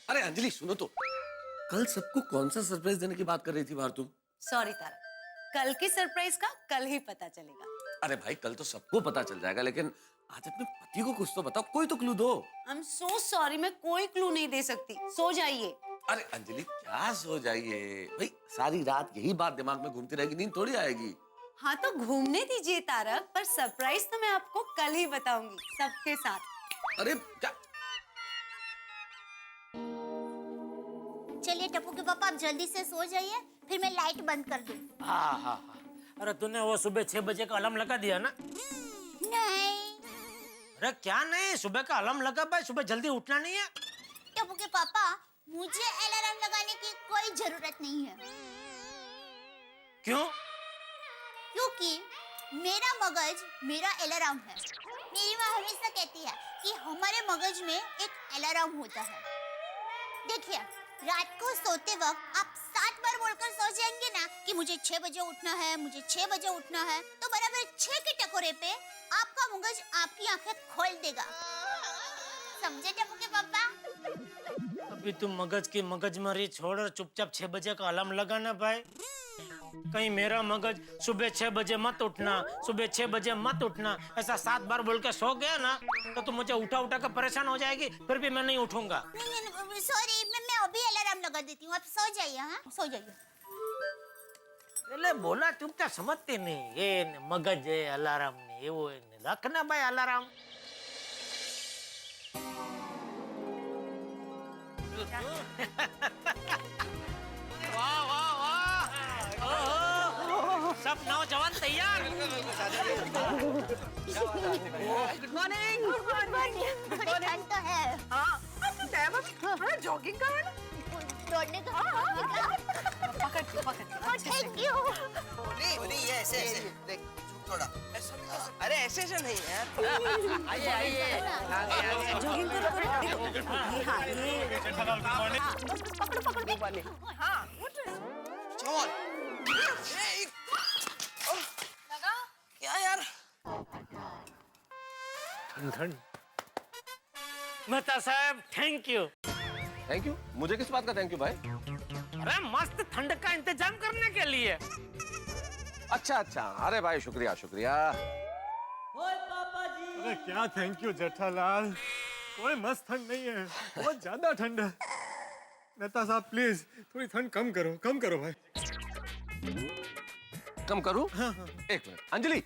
अरे अंजलि सुनो तो, कल सबको कौन सा सरप्राइज देने की बात कर रही थी बाहर तुम? सॉरी तारा, कल की सरप्राइज का कल ही पता चलेगा। अरे भाई कल तो सबको पता चल जाएगा, लेकिन आज अपने पति को कुछ तो बताओ, कोई तो क्लू दो। आई एम सो सॉरी, मैं कोई क्लू नहीं दे सकती। सो जाइए। अरे अंजलि क्या सो जाइए भाई, सारी रात यही बात दिमाग में घूमती रहेगी, नींद थोड़ी आएगी। हाँ तो घूमने दीजिए तारक, पर सरप्राइज तो मैं आपको कल ही बताऊंगी सबके साथ। अरे क्या? चलिए टप्पू के पापा, आप जल्दी से सो जाइए, फिर मैं लाइट बंद कर दूं। हाँ हाँ हाँ। अरे तूने वो सुबह 6 बजे का अलार्म लगा दिया ना? नहीं। अरे क्या नहीं, सुबह का अलार्म लगा भाई, सुबह जल्दी उठना नहीं है। टप्पू के पापा, मुझे अलार्म लगाने की कोई जरूरत नहीं है। क्यों? क्योंकि मेरा मगज मेरा अलार्म है। मेरी माँ हमेशा कहती है कि हमारे मगज में एक अलार्म होता है। देखिए, रात को सोते वक्त आप 7 बार बोलकर सो जाएंगे ना कि मुझे 6 बजे उठना है, मुझे 6 बजे उठना है, तो बराबर 6 के टकोरे पे आपका मगज आपकी आंखें खोल देगा। समझे टप्पू के पापा? अभी तुम मगज की मगजमारी छोड़ और चुपचाप 6 बजे का अलार्म लगाना भाई। कहीं मेरा मगज सुबह 6 बजे मत उठना, सुबह 6 बजे मत उठना ऐसा 7 बार बोल के सो गया ना, तो तुम मुझे उठा उठा कर परेशान हो जाएगी, फिर भी मैं नहीं उठूंगा। नहीं, सॉरी, मैं अभी अलार्म लगा देती हूँ, आप सो जाइए। हाँ, सो जाइए। એટલે બોલા ચૂપચાપ સમજતી નહીં, એ મગજ એ અલાર્મ ને એવો લખના ભાઈ અલાર્મ। વાહ વાહ વાહ, ઓહો, सब नौजवान तैयार। Good morning. Good morning. तो है। हाँ, जॉगिंग का है ना? दौड़ने का। पकड़। Thank you. नहीं ये ऐसे देख थोड़ा। अरे ऐसे नहीं यार। आइए। जॉगिंग करो। हाँ, ये। पकड़ो। हाँ, उठ। चल। क्या यार? मेहता साहब थैंक यू। Thank you? मुझे किस बात का थैंक यू भाई? अरे मस्त ठंड का इंतजाम करने के लिए। अच्छा, अरे भाई शुक्रिया शुक्रिया। अरे क्या थैंक यू जेठालाल, कोई मस्त ठंड नहीं है, बहुत ज्यादा ठंड है। मेहता साहब प्लीज थोड़ी ठंड कम करो भाई। कम करूं? हाँ। एक मिनट अंजलि,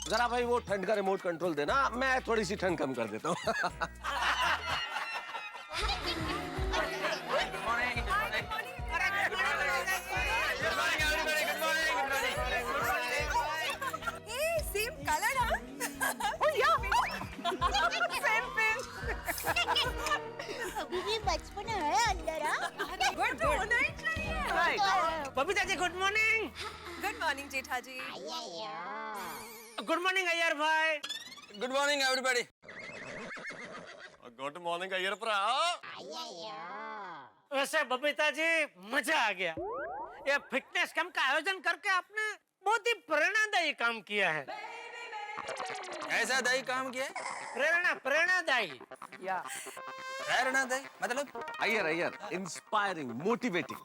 जरा भाई वो ठंड का रिमोट कंट्रोल देना, मैं थोड़ी सी ठंड कम कर देता हूँ। Same colour. Same pin. अभी भी बचपन है अंदर। Good morning. Babita ji good morning. Good morning Jetha ji. Good morning Iyer भाई। Good morning everybody. Good morning Iyer भरा। वैसे बबीता जी मजा आ गया, ये फिटनेस कैंप का आयोजन करके आपने बहुत ही प्रेरणादायी काम किया है। ऐसा दाई काम किया? प्रेरणादायी। प्रेरणादायी मतलब? Iyer inspiring, motivating.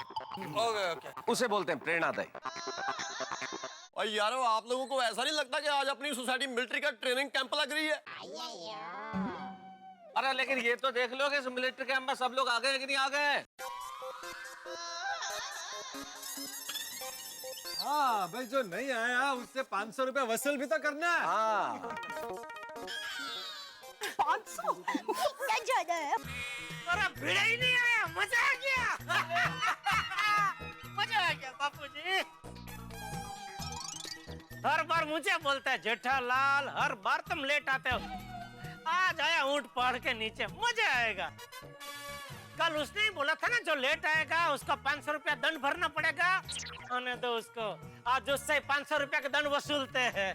ओके। उसे बोलते हैं प्रेरणादायी। और यार आप लोगों को ऐसा नहीं लगता कि आज अपनी सोसाइटी मिलिट्री का ट्रेनिंग कैंप लग रही है? अरे लेकिन ये तो देख लो कि इस मिलिट्री कैंप में सब लोग आ गए कि नहीं आ गए? हाँ भाई, जो नहीं आया उससे 500 रुपए वसूल भी तो करना है। हाँ। 500? क्या ज्यादा है? अरे भिड़ा ही नहीं आया, मजा आ गया। मजा आ गया बापूजी। हर बार मुझे बोलता है जेठालाल, हर बार तुम लेट आते हो, आज आया ऊंट पहाड़ के नीचे, मजा आएगा। कल उसने ही बोला था ना, जो लेट आएगा उसको 500 रुपया दंड भरना पड़ेगा, आने दो उसको। आज उससे 500 रुपया का दंड वसूलते हैं।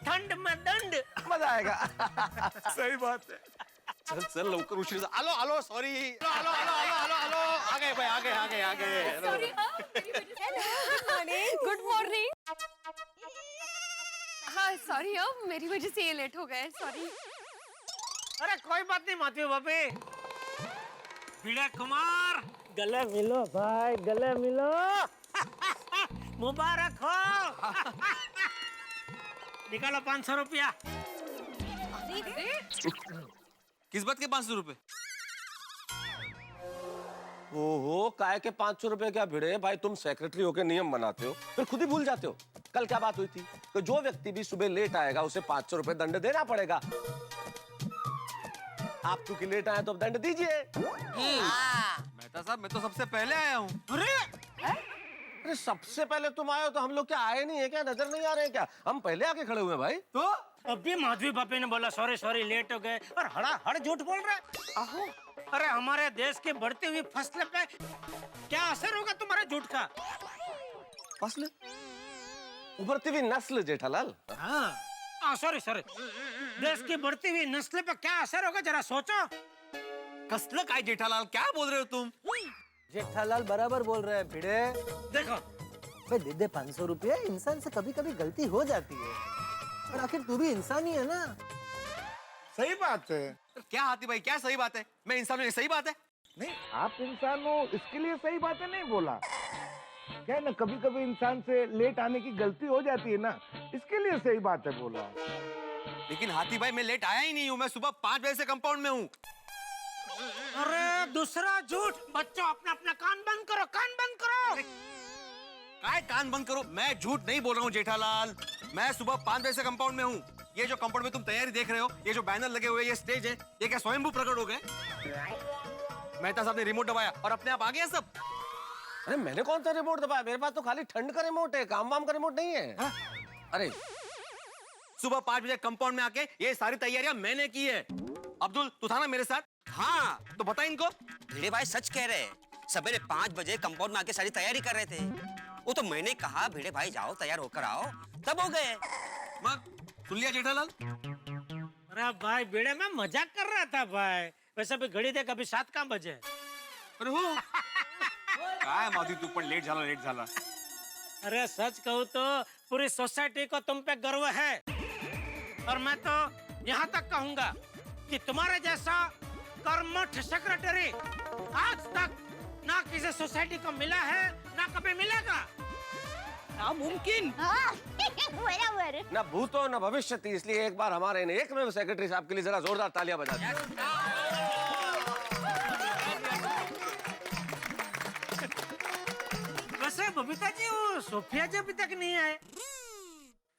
ठंड में दंड, मजा आएगा। सही बात है। चल लवकर उशीर। Hello sorry. हेलो आगे भाई, आगे। Good morning. हाँ सॉरी, अब मेरी वजह से ये लेट हो गए, सॉरी। अरे कोई बात नहीं माथी भाभी। विजय कुमार गले मिलो भाई, गले मिलो। मुबारक हो। निकालो 500 रुपया। किस बात के 500 रुपए? ओहो, काय के 500 रुपए क्या भिड़े भाई, तुम सेक्रेटरी होके नियम बनाते हो फिर खुद ही भूल जाते हो। कल क्या बात हुई थी? तो जो व्यक्ति भी सुबह लेट आएगा उसे 500 रुपए दंड देना पड़ेगा। आप क्योंकि लेट आए तो अब दंड दीजिए। मेहता साहब, मैं तो सबसे पहले आया हूँ। अरे सबसे पहले तुम आए हो तो हम लोग क्या आए नहीं है क्या? नजर नहीं आ रहे हैं क्या? हम पहले आके खड़े हुए हैं भाई। तो अभी माधवी पापी ने बोला सॉरी सॉरी लेट हो गए और हड़ झूठ बोल रहा है। आहो, अरे हमारे देश की बढ़ती हुई फसल पे क्या असर होगा तुम्हारे झूठ का? फसल? उभरती हुई नस्ल जेठालाल। हाँ सॉरी सॉरी, देश की बढ़ती हुई नस्ल पे क्या असर होगा जरा सोचो। कसलं काय जेठालाल, क्या बोल रहे हो तुम? जेठालाल बराबर बोल रहे हैं भिड़े। देखो भाई दे दे 500 रुपये, इंसान से कभी कभी गलती हो जाती है, और आखिर तू भी इंसान ही है ना। सही बात है। क्या हाथी भाई, क्या सही बात है? मैं इंसान हूँ, ये सही बात है? नहीं, आप इंसान हो इसके लिए सही बातें नहीं बोला। क्या है ना, कभी कभी इंसान से लेट आने की गलती हो जाती है ना, इसके लिए सही बात है बोला। लेकिन हाथी भाई, मैं लेट आया ही नहीं हूँ। मैं सुबह 5 बजे से कंपाउंड में हूँ। अरे दूसरा झूठ। बच्चों अपना अपना कान बंद करो, कान बंद करो। काय कान बंद करो? मैं झूठ नहीं बोल रहा हूँ जेठालाल। मैं सुबह 5 बजे से कंपाउंड में हूँ। ये जो कंपाउंड में तुम तैयारी देख रहे हो, ये जो बैनर लगे हुए, ये स्टेज है, ये क्या स्वयंभू प्रकट हो गए? मेहता साहब ने रिमोट दबाया और अपने आप आ गया सब। अरे मैंने कौन सा रिमोट दबाया? मेरे पास तो खाली ठंड का रिमोट है, काम वाम का रिमोट नहीं है। अरे सुबह 5 बजे कंपाउंड में आके ये सारी तैयारियां मैंने की है। अब्दुल, तू था ना मेरे साथ? हाँ, तो बता इनको। भिड़े भाई सच कह रहे हैं। सवेरे 5 बजे कंपाउंड में आके सारी तैयारी कर रहे थे। वो तो मैंने कहा भिड़े भाई जाओ तैयार होकर आओ, तब हो गए। सुन लिया जेठालाल? अरे भाई बेड़े में मजाक कर रहा था भाई। वैसे भी घड़ी देख अभी 7 का बजे। अरे हो काय माधवी, तू पण लेट झाला। अरे सच कहूँ तो पूरी सोसाइटी को तुम पे गर्व है, और मैं तो यहाँ तक कहूँगा कि तुम्हारे जैसा कर्मठ सेक्रेटरी आज तक ना किसी सोसाइटी को मिला है, ना कभी मिलेगा। नामुमकिन। बराबर। ना भूतो न भविष्य, इसलिए एक बार हमारे एकमेव सेक्रेटरी साहब के लिए जरा जोरदार तालियां बजा दीजिए। वैसे बबीता जी, वो सोफिया जी अभी तक नहीं आए।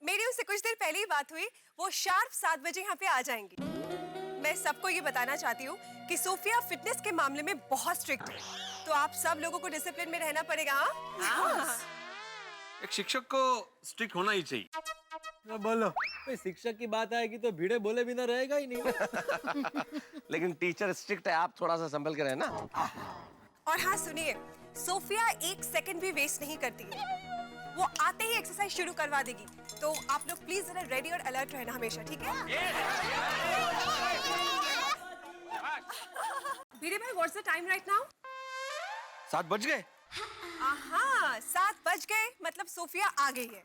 मेरी उससे कुछ देर पहले ही बात हुई, वो शार्प 7 बजे यहाँ पे आ जाएंगी। मैं सबको ये बताना चाहती हूँ कि सोफिया फिटनेस के मामले में बहुत स्ट्रिक्ट है, तो आप सब लोगों को डिसिप्लिन में रहना पड़ेगा। हाँ? एक शिक्षक को स्ट्रिक्ट होना ही चाहिए। बोलो, कोई शिक्षक की बात आएगी तो भिड़े बोले बिना रहेगा ही नहीं। लेकिन टीचर स्ट्रिक्ट है, आप थोड़ा सा संभल के रहना। और हाँ सुनिए, सोफिया 1 सेकंड भी वेस्ट नहीं करती है। वो आते ही एक्सरसाइज शुरू करवा देगी, तो आप लोग प्लीज जरा रेडी और अलर्ट रहना हमेशा, ठीक है? भिड़े भाई, what's the time right now? 7 बज गए। हाँ, 7 बज गए, मतलब सोफिया आ गई है।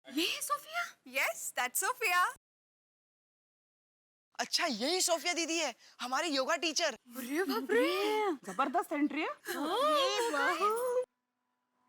ये है सोफिया? Yes, that's Sophia. अच्छा, यही सोफिया दीदी है, हमारी योगा टीचर। अरे बाप रे, जबरदस्त एंट्री है।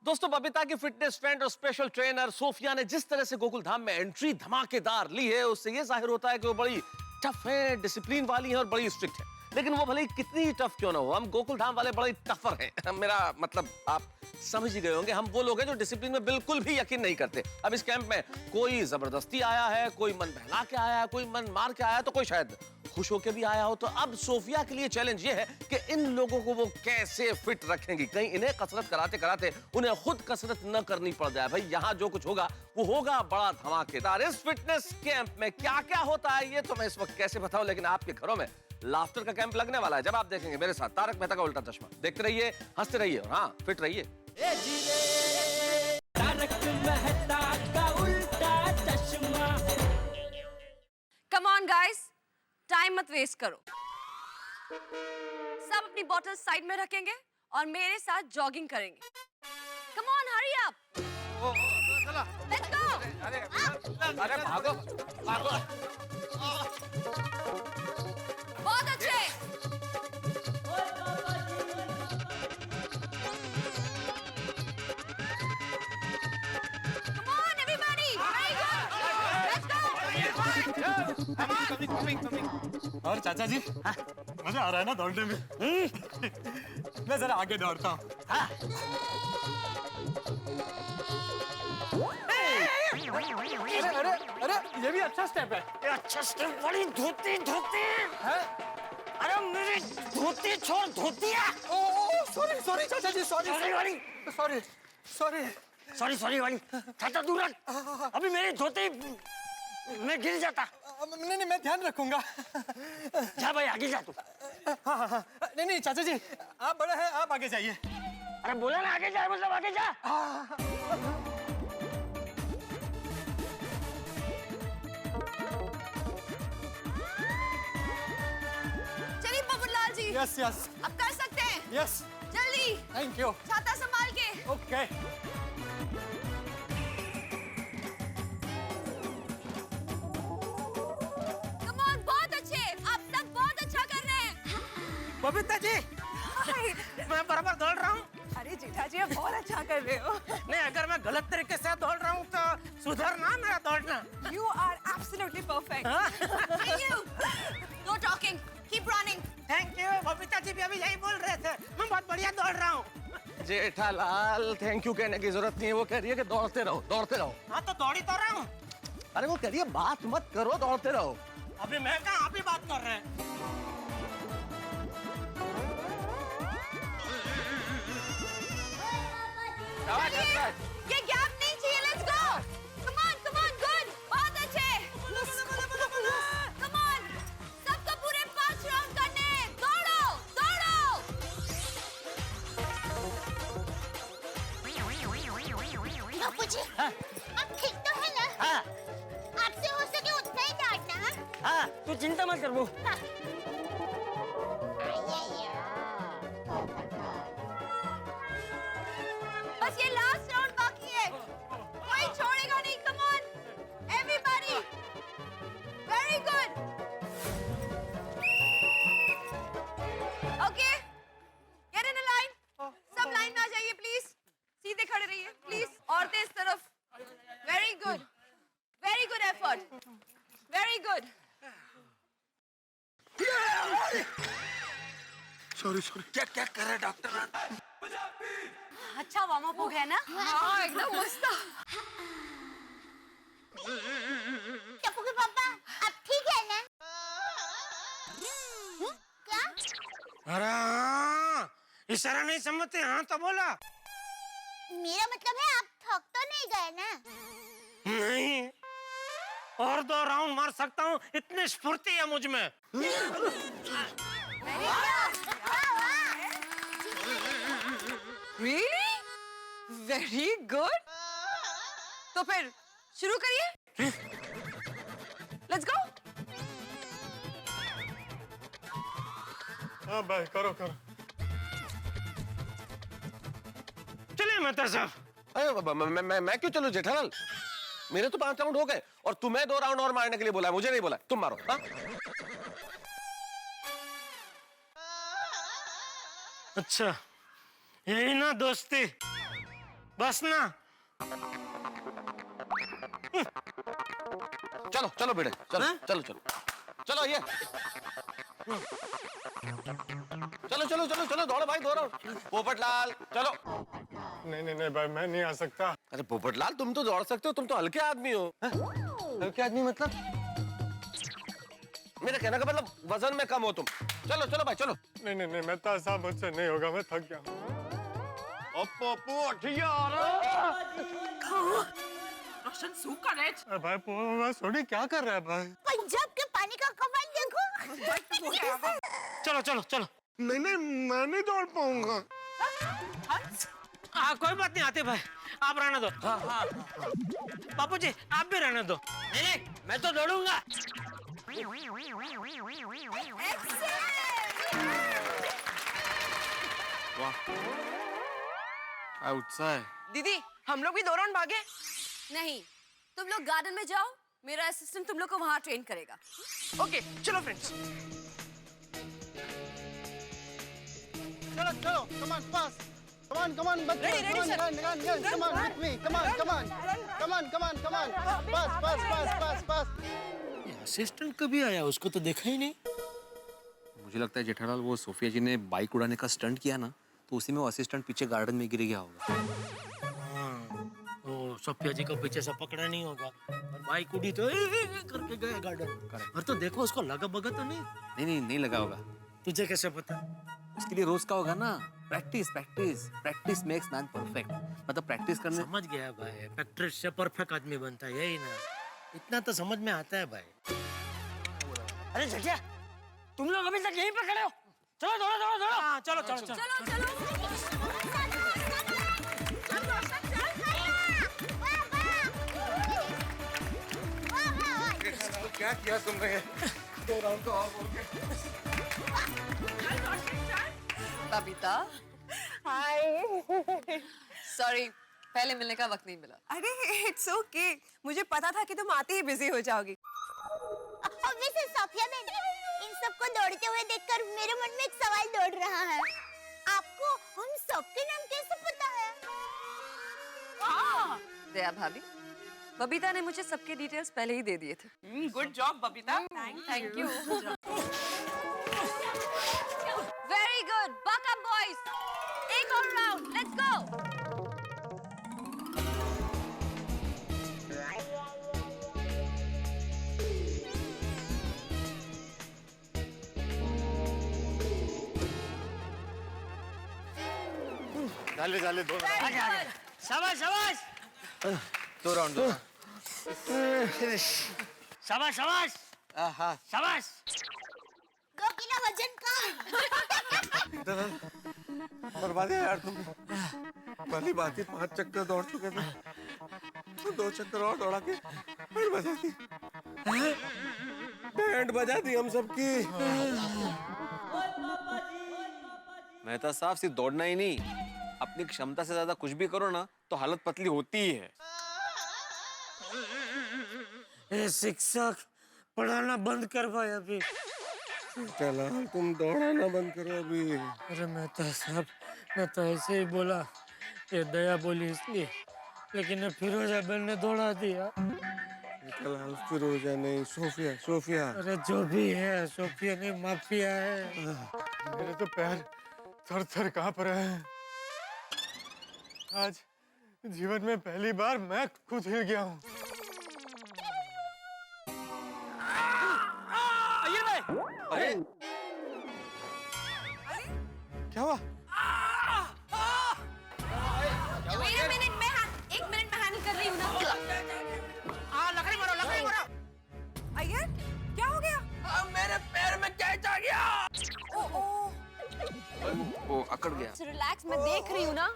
दोस्तों, बबीता की फिटनेस फ्रेंड और स्पेशल ट्रेनर सोफिया ने जिस तरह से गोकुल धाम में एंट्री धमाकेदार ली है, उससे ये जाहिर होता है कि वो बड़ी टफ है, डिसिप्लिन वाली है और बड़ी स्ट्रिक्ट है। लेकिन वो भले ही कितनी ही टफ क्यों ना हो, हम गोकुल धाम वाले बड़े टफर हैं। मेरा मतलब आप समझ ही गए होंगे, हम वो लोग हैं जो डिसिप्लिन में बिल्कुल भी यकीन नहीं करते। अब इस कैंप में कोई जबरदस्ती आया है, कोई मन बहला के आया है, कोई मन मार के आया है, तो कोई शायद खुश होके भी आया हो। तो अब सोफिया के लिए चैलेंज ये है कि इन लोगों को वो कैसे फिट रखेंगी, कहीं इन्हें कसरत कराते कराते उन्हें खुद कसरत न करनी पड़ जाए। भाई यहाँ जो कुछ होगा वो होगा बड़ा धमाकेदार। इस फिटनेस कैंप में क्या क्या होता है ये तो मैं इस वक्त कैसे बताऊं, लेकिन आपके घरों में लाफ्टर का कैंप लगने वाला है जब आप देखेंगे मेरे साथ तारक मेहता का उल्टा चश्मा। देखते रहिए, हंसते रहिए और हाँ, फिट रहिए। Come on टाइम मत वेस्ट करो। सब अपनी बॉटल साइड में रखेंगे और मेरे साथ जॉगिंग करेंगे। Come on, hurry up. Let's go. अरे भागो भागो। बहुत अच्छे। Come on everybody. Very good. Let's go. और चाचा जी, मजा आ रहा है ना दौड़ने में? मैं जरा आगे दौड़ता हूँ। अरे अरे अरे, ये भी अच्छा स्टेप है। ये अच्छा स्टेप। बड़ी धोती धोती है। अरे मेरी धोती छोड़, धोतिया। ओ सॉरी सॉरी चाचा जी, सॉरी सॉरी वाली, सॉरी सॉरी सॉरी सॉरी वाली। चाचा दूर रख, अभी मेरी धोती मैं गिर जाता। नहीं नहीं, मैं ध्यान रखूंगा। जा भाई, आगे जा तू। हाँ, नहीं नहीं चाचा जी, आप बड़े हैं, आप आगे जाइए। अरे बोला ना आगे जा, मतलब आगे जा। चलिए बबूलाल जी। Yes yes. अब कर सकते हैं। यस। जल्दी। Thank you. छाता संभाल के। ओके। कम ऑन, बहुत अच्छे। आप सब बहुत अच्छा कर रहे हैं। बबीता जी, मैं बराबर दौड़ रहा हूँ। अरे जेठा जी, आप बहुत अच्छा कर रहे हो। नहीं, अगर मैं गलत तरीके से दौड़ रहा हूँ तो सुधरना मेरा दौड़ना। You are absolutely perfect. Thank you. No talking. Keep running. Thank you. Babita ji भी अभी यही बोल रहे थे, मैं बहुत बढ़िया दौड़ रहा हूँ। जेठालाल, थैंक यू कहने की जरूरत नहीं है। वो कह रही है कि दौड़ते रहो, दौड़ते रहो। हाँ तो दौड़ी तो रहा हूँ। अरे वो कह रही है बात मत करो, दौड़ते रहो। अभी मैं कहाँ, आप ही बात कर रहे हैं। ये गैप नहीं चाहिए। Let's go. Come on, good. बहुत अच्छे। Come on. सबको पूरे 5 राउंड करने। दौड़ो, दौड़ो। बापू जी, आप ठीक तो है ना? हाँ आपसे हो सके उतना ही डांटना। हाँ, तू चिंता मत कर वो। बस ये लास्ट राउंड बाकी है। कोई छोड़ेगा नहीं। Come on, everybody. Very good. Okay. Get in a line. सब लाइन में आ जाइए प्लीज। सीधे खड़े रहिए प्लीज। औरतें इस तरफ। Very good. Very good effort. Very good. Sorry sorry. क्या क्या कर रहे डॉक्टर? अच्छा वार्म अप हो गया ना? हाँ, एकदम मस्त। टप्पू के पापा, आप ठीक है ना? क्या? अरे हाँ, इशारा नहीं समझते। हाँ तो बोला। मेरा मतलब है आप थक तो नहीं गए ना? नहीं, और 2 राउंड मार सकता हूँ, इतनी स्फूर्ति है मुझ में। Really? Very good. तो फिर शुरू करिए। Let's go. हाँ भाई, करो करो। चलिए मेहता साहब। अरे मैं क्यों चलूं जेठालाल? मेरे तो 5 राउंड हो गए और तुम्हें 2 राउंड और मारने के लिए बोला है, मुझे नहीं बोला। तुम मारो। हाँ? अच्छा, यही ना दोस्ती, बस ना। चलो चलो बेटे, चलो चलो चलो चलो ये चलो चलो चलो चलो दौड़ो भाई, दौड़ो। पोपटलाल चलो। नहीं नहीं नहीं भाई, मैं नहीं आ सकता। अरे पोपटलाल, तुम तो दौड़ सकते हो, तुम तो हल्के आदमी हो। हल्के आदमी मतलब? मेरे कहने का मतलब वजन में कम हो तुम। चलो चलो भाई चलो। नहीं नहीं नहीं, मैं तो साहब मुझसे नहीं होगा, मैं थक गया। रोशन सूखा रेच। भाई सोनी क्या कर रहा है भाई? पंजाब के पानी का कमाल देखो। चलो चलो चलो। नहीं नहीं, मैं नहीं दौड़ पाऊंगा। कोई बात नहीं आते भाई, आप रहने दो। हाँ हाँ। बापू जी आप भी रहने दो। नहीं, मैं तो दौड़ूंगा। वाह, क्या उत्साह है। दीदी हम लोग भी 2 राउंड भागे। नहीं, तुम लोग गार्डन में जाओ, मेरा असिस्टेंट तुम लोग को वहां ट्रेन करेगा। ओके चलो फ्रेंड्स। चलो चलो, come on, fast. Come on, come on, but Ready, ready, sir. run, come on, with me, come on, come on, come on, come on, come on, fast, fast, fast, fast, fast. Assistant कभी आया, उसको तो देखा ही नहीं। मुझे लगता है जेठालाल वो सोफिया जी ने बाइक उड़ाने का स्टंट किया ना, तो उसी में वो असिस्टेंट पीछे गार्डन में गिर गया होगा। वो सोफिया जी को पीछे से पकड़ा नहीं होगा और बाइक उड़ी तो करके गया गार्डन। और तो देखो उसको लगा बगा तो नहीं। नहीं लगा होगा। तुझे कैसे पता? उसके लिए रोज का होगा ना, practice practice practice makes man perfect. मतलब प्रैक्टिस करने। समझ गया भाई, प्रैक्टिस से परफेक्ट आदमी बनता है, यही ना? इतना तो समझ में आता है भाई। अरे जटिया, तुम लोग अभी तक यहीं पे खड़े हो? चलो दौड़ो दौड़ो दौड़ो। हाँ चलो चलो चलो। क्या किया तुमने? 2 राउंड तो और बोल के। बबीता, हाय। सॉरी, पहले मिलने का वक्त नहीं मिला। अरे इट्स ओके, मुझे पता था कि तुम आते ही बिजी हो जाओगी। वैसे सोफिया मैम, इन सबको दौड़ते हुए देखकर मेरे मन में एक सवाल दौड़ रहा है। आपको हम सबके नाम कैसे पता है? दया भाभी, बबीता ने मुझे सबके डिटेल्स पहले ही दे दिए थे। Good job Babita. Thank you. Very good, buck up boys. एक और राउंड, लेट्स गो। चाले 2 राउंड। शाबाश शाबाश 2 राउंड। शाबाश शाबाश शाबाश। 2 किलो वजन का। बर्बाद है यार तुम। पहली बात ही 5 चक्कर दौड़ चुके थे, तो 2 चक्कर और दौड़ा के बैंड बजा दी। बैंड बजा दी हम सबकी। मेहता साहब, सिर्फ दौड़ना ही नहीं, अपनी क्षमता से ज्यादा कुछ भी करो ना तो हालत पतली होती ही है। ए शिक्षक, पढ़ाना बंद कर भाई अभी। चला, तुम दौड़ाना बंद करो अभी। अरे मेहता साहब, मैं तो ऐसे ही बोला, ये दया बोली इसलिए, लेकिन ये फिरोजा बहन ने दौड़ा दिया। चला, फिरोजा नहीं, सोफिया सोफिया। अरे जो भी है, सोफिया नहीं माफिया है। मेरे तो पैर थर थर कांप रहे हैं। आज जीवन में पहली बार मैं खुद हिल गया हूँ। अरे क्या हुआ? Wait a minute, एक मिनट में हैंडल कर रही हूँ ना। लकड़ी मारो। अय्यर, क्या हो गया? मेरे पैर में कैच आ गया। वो अकड़ गया। रिलैक्स, मैं देख रही हूँ ना।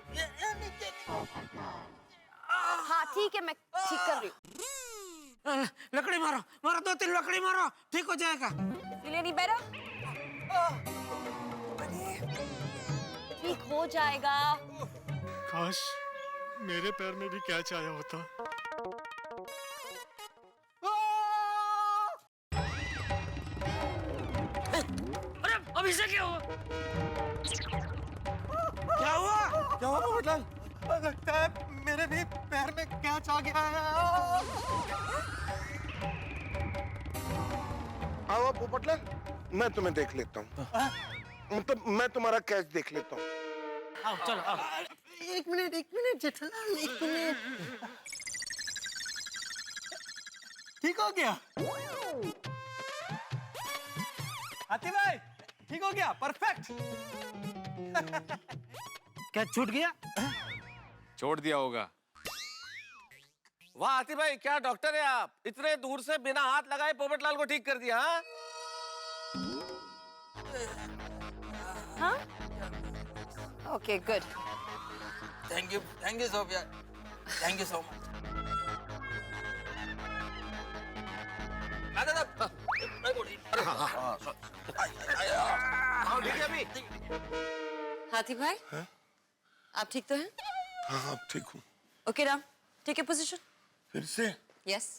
हाँ ठीक है, मैं ठीक कर रही हूँ। लकड़ी मारो, 2-3 लकड़ी मारो, ठीक हो जाएगा। नहीं बेटा, ठीक हो जाएगा। काश मेरे पैर में भी कैच आया होता। अरे अभी से क्या हुआ? क्या हुआ? क्या हुआ पोपटलाल? लगता है मेरे भी पैर में कैच आ गया है। आओ पोपटलाल, मैं तुम्हें देख लेता हूँ। मतलब मैं तुम्हारा कैच देख लेता हूँ। आओ चलो आओ। एक मिनट जेठालाल, 1 मिनट। ठीक हो गया? हाथी भाई, ठीक हो गया, परफेक्ट। क्या छूट गया? छोड़ दिया होगा। वाह हाथी भाई, क्या डॉक्टर है आप, इतने दूर से बिना हाथ लगाए पोपटलाल को ठीक कर दिया। हाँ? Okay good. Thank you Sophia, thank you so much. ठीक है अभी। हाथी भाई आप ठीक तो हैं? हाँ अब ठीक हूँ। Okay Ram, take a position. फिर से? यस।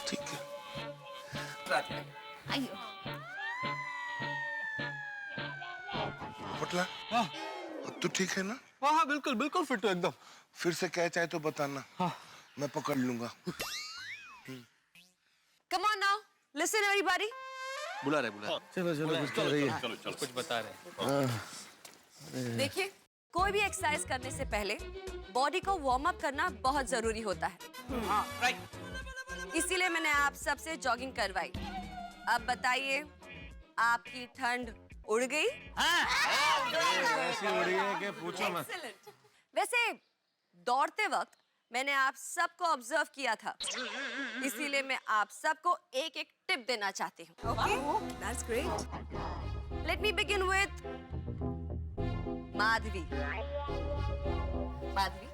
ठीक है। आइयो। पटला, अब तू ठीक है ना? हाँ हाँ बिल्कुल बिल्कुल फिट हो एकदम। फिर से क्या चाहे तो बताना। हाँ। मैं पकड़ लूंगा। Come on now, listen everybody. बुला रहे चलो चलो कुछ कर रही है। चलो चलो कुछ बता रहे देखिए, कोई भी एक्सरसाइज करने से पहले बॉडी को वार्म अप करना बहुत जरूरी होता है। राइट। इसीलिए मैंने आप सबसे जॉगिंग करवाई। अब बताइए, आपकी ठंड उड़ गई? ऐसी उड़ी है कि पूछो मत। Excellent. वैसे दौड़ते वक्त मैंने आप सबको ऑब्जर्व किया था, इसीलिए मैं आप सबको एक एक टिप देना चाहती हूँ। Okay, that's great. Let me begin with Madhavi. Madhavi,